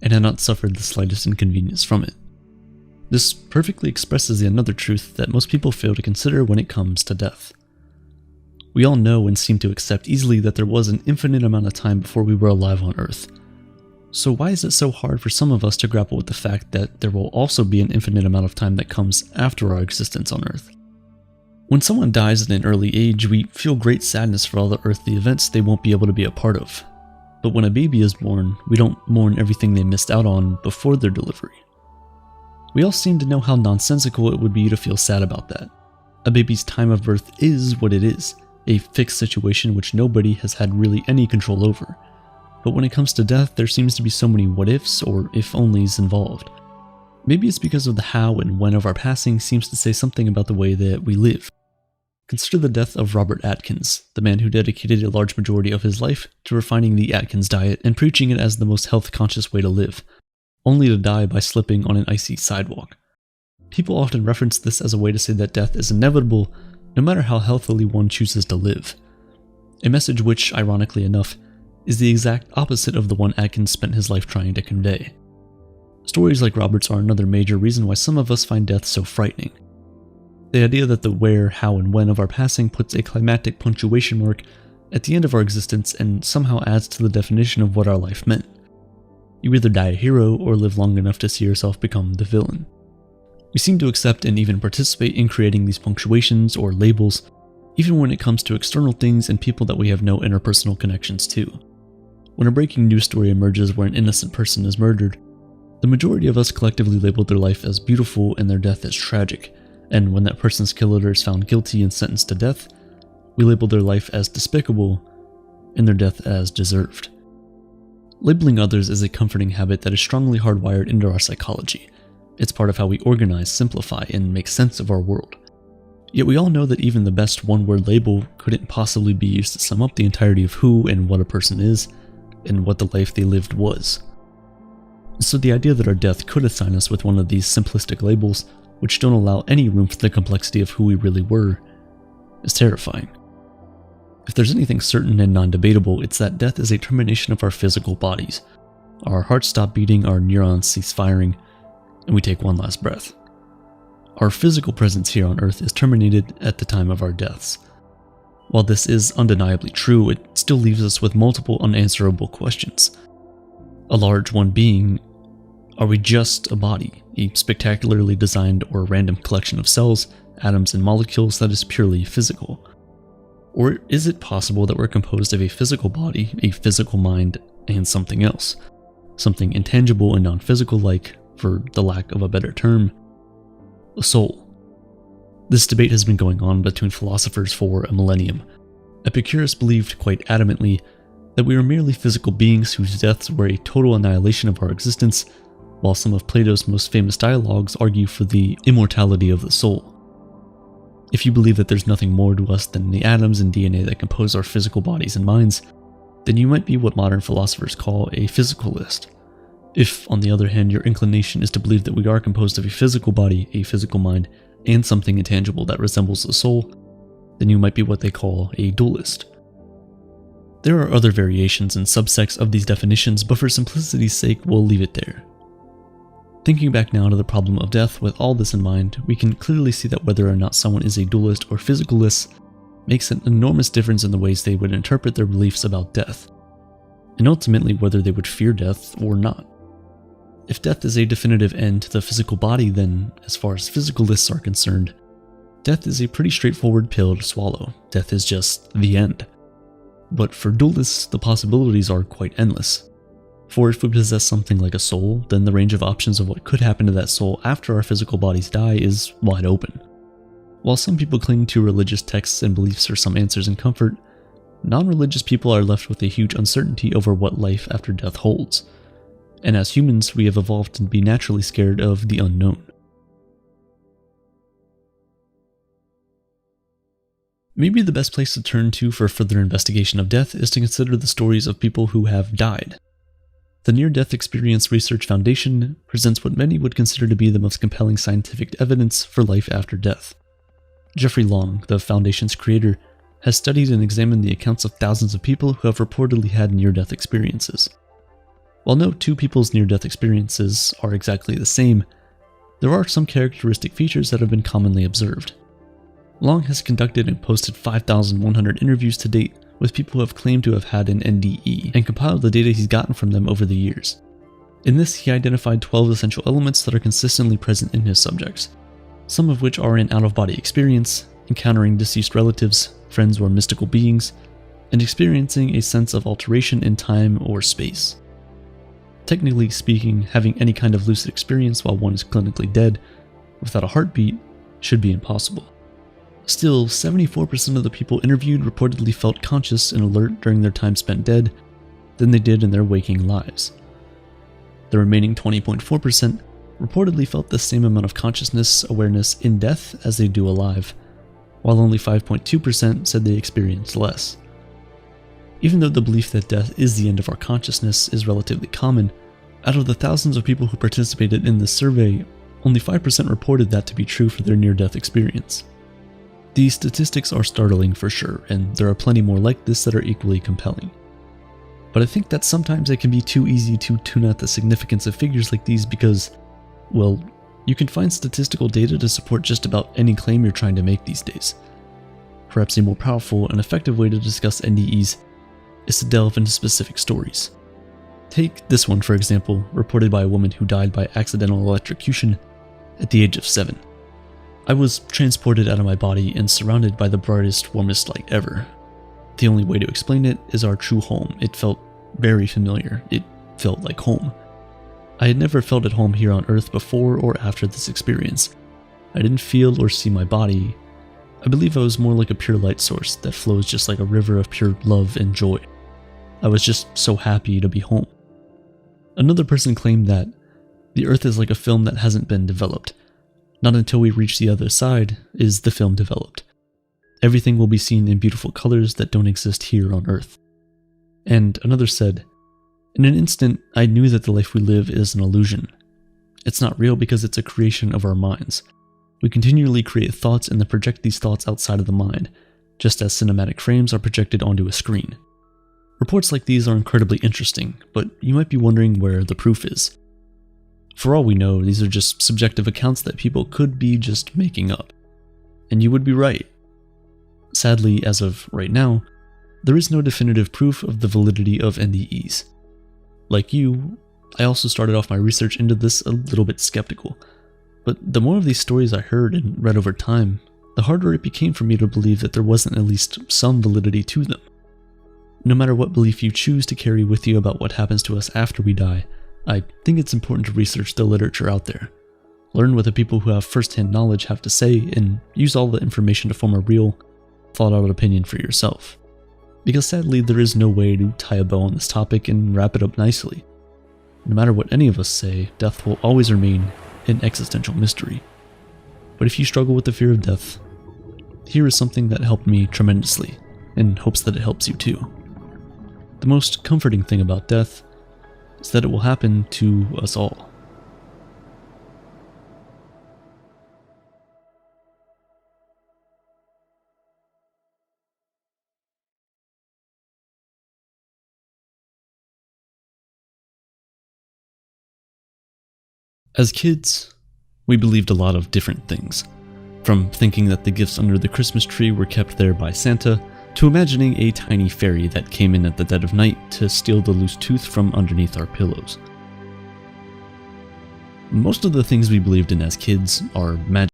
and had not suffered the slightest inconvenience from it." This perfectly expresses another truth that most people fail to consider when it comes to death. We all know and seem to accept easily that there was an infinite amount of time before we were alive on Earth. So why is it so hard for some of us to grapple with the fact that there will also be an infinite amount of time that comes after our existence on Earth? When someone dies at an early age, we feel great sadness for all the earthly events they won't be able to be a part of. But when a baby is born, we don't mourn everything they missed out on before their delivery. We all seem to know how nonsensical it would be to feel sad about that. A baby's time of birth is what it is, a fixed situation which nobody has had really any control over. But when it comes to death, there seems to be so many what-ifs or if-onlys involved. Maybe it's because of the how and when of our passing seems to say something about the way that we live. Consider the death of Robert Atkins, the man who dedicated a large majority of his life to refining the Atkins diet and preaching it as the most health-conscious way to live, only to die by slipping on an icy sidewalk. People often reference this as a way to say that death is inevitable, no matter how healthily one chooses to live. A message which, ironically enough, is the exact opposite of the one Atkins spent his life trying to convey. Stories like Robert's are another major reason why some of us find death so frightening. The idea that the where, how, and when of our passing puts a climactic punctuation mark at the end of our existence and somehow adds to the definition of what our life meant. You either die a hero or live long enough to see yourself become the villain. We seem to accept and even participate in creating these punctuations or labels, even when it comes to external things and people that we have no interpersonal connections to. When a breaking news story emerges where an innocent person is murdered, the majority of us collectively label their life as beautiful and their death as tragic, and when that person's killer is found guilty and sentenced to death, we label their life as despicable and their death as deserved. Labeling others is a comforting habit that is strongly hardwired into our psychology. It's part of how we organize, simplify, and make sense of our world. Yet we all know that even the best one-word label couldn't possibly be used to sum up the entirety of who and what a person is, and what the life they lived was. So the idea that our death could assign us with one of these simplistic labels, which don't allow any room for the complexity of who we really were, is terrifying. If there's anything certain and non-debatable, it's that death is a termination of our physical bodies. Our hearts stop beating, our neurons cease firing, and we take one last breath. Our physical presence here on Earth is terminated at the time of our deaths. While this is undeniably true, it still leaves us with multiple unanswerable questions. A large one being, are we just a body, a spectacularly designed or random collection of cells, atoms, and molecules that is purely physical? Or is it possible that we're composed of a physical body, a physical mind, and something else? Something intangible and non-physical like, for the lack of a better term, a soul. This debate has been going on between philosophers for a millennium. Epicurus believed quite adamantly that we are merely physical beings whose deaths were a total annihilation of our existence, while some of Plato's most famous dialogues argue for the immortality of the soul. If you believe that there's nothing more to us than the atoms and DNA that compose our physical bodies and minds, then you might be what modern philosophers call a physicalist. If, on the other hand, your inclination is to believe that we are composed of a physical body, a physical mind, and something intangible that resembles a soul, then you might be what they call a dualist. There are other variations and subsects of these definitions, but for simplicity's sake, we'll leave it there. Thinking back now to the problem of death with all this in mind, we can clearly see that whether or not someone is a dualist or physicalist makes an enormous difference in the ways they would interpret their beliefs about death, and ultimately whether they would fear death or not. If death is a definitive end to the physical body, then, as far as physicalists are concerned, death is a pretty straightforward pill to swallow. Death is just the end. But for dualists, the possibilities are quite endless. For if we possess something like a soul, then the range of options of what could happen to that soul after our physical bodies die is wide open. While some people cling to religious texts and beliefs for some answers and comfort, non-religious people are left with a huge uncertainty over what life after death holds. And as humans, we have evolved to be naturally scared of the unknown. Maybe the best place to turn to for further investigation of death is to consider the stories of people who have died. The Near-Death Experience Research Foundation presents what many would consider to be the most compelling scientific evidence for life after death. Jeffrey Long, the foundation's creator, has studied and examined the accounts of thousands of people who have reportedly had near-death experiences. While no two people's near-death experiences are exactly the same, there are some characteristic features that have been commonly observed. Long has conducted and posted 5,100 interviews to date with people who have claimed to have had an NDE and compiled the data he's gotten from them over the years. In this, he identified 12 essential elements that are consistently present in his subjects, some of which are an out-of-body experience, encountering deceased relatives, friends or mystical beings, and experiencing a sense of alteration in time or space. Technically speaking, having any kind of lucid experience while one is clinically dead, without a heartbeat, should be impossible. Still, 74% of the people interviewed reportedly felt conscious and alert during their time spent dead than they did in their waking lives. The remaining 20.4% reportedly felt the same amount of consciousness awareness in death as they do alive, while only 5.2% said they experienced less. Even though the belief that death is the end of our consciousness is relatively common, out of the thousands of people who participated in this survey, only 5% reported that to be true for their near-death experience. These statistics are startling for sure, and there are plenty more like this that are equally compelling. But I think that sometimes it can be too easy to tune out the significance of figures like these because, well, you can find statistical data to support just about any claim you're trying to make these days. Perhaps a more powerful and effective way to discuss NDEs is to delve into specific stories. Take this one, for example, reported by a woman who died by accidental electrocution at the age of 7. I was transported out of my body and surrounded by the brightest, warmest light ever. The only way to explain it is our true home. It felt very familiar. It felt like home. I had never felt at home here on Earth before or after this experience. I didn't feel or see my body. I believe I was more like a pure light source that flows just like a river of pure love and joy. I was just so happy to be home. Another person claimed that the Earth is like a film that hasn't been developed. Not until we reach the other side is the film developed. Everything will be seen in beautiful colors that don't exist here on Earth. And another said, in an instant, I knew that the life we live is an illusion. It's not real because it's a creation of our minds. We continually create thoughts and then project these thoughts outside of the mind, just as cinematic frames are projected onto a screen. Reports like these are incredibly interesting, but you might be wondering where the proof is. For all we know, these are just subjective accounts that people could be just making up. And you would be right. Sadly, as of right now, there is no definitive proof of the validity of NDEs. Like you, I also started off my research into this a little bit skeptical, but the more of these stories I heard and read over time, the harder it became for me to believe that there wasn't at least some validity to them. No matter what belief you choose to carry with you about what happens to us after we die, I think it's important to research the literature out there. Learn what the people who have first-hand knowledge have to say, and use all the information to form a real, thought-out opinion for yourself. Because sadly, there is no way to tie a bow on this topic and wrap it up nicely. No matter what any of us say, death will always remain an existential mystery. But if you struggle with the fear of death, here is something that helped me tremendously, in hopes that it helps you too. The most comforting thing about death is that it will happen to us all. As kids, we believed a lot of different things, from thinking that the gifts under the Christmas tree were kept there by Santa, to imagining a tiny fairy that came in at the dead of night to steal the loose tooth from underneath our pillows. Most of the things we believed in as kids are magic.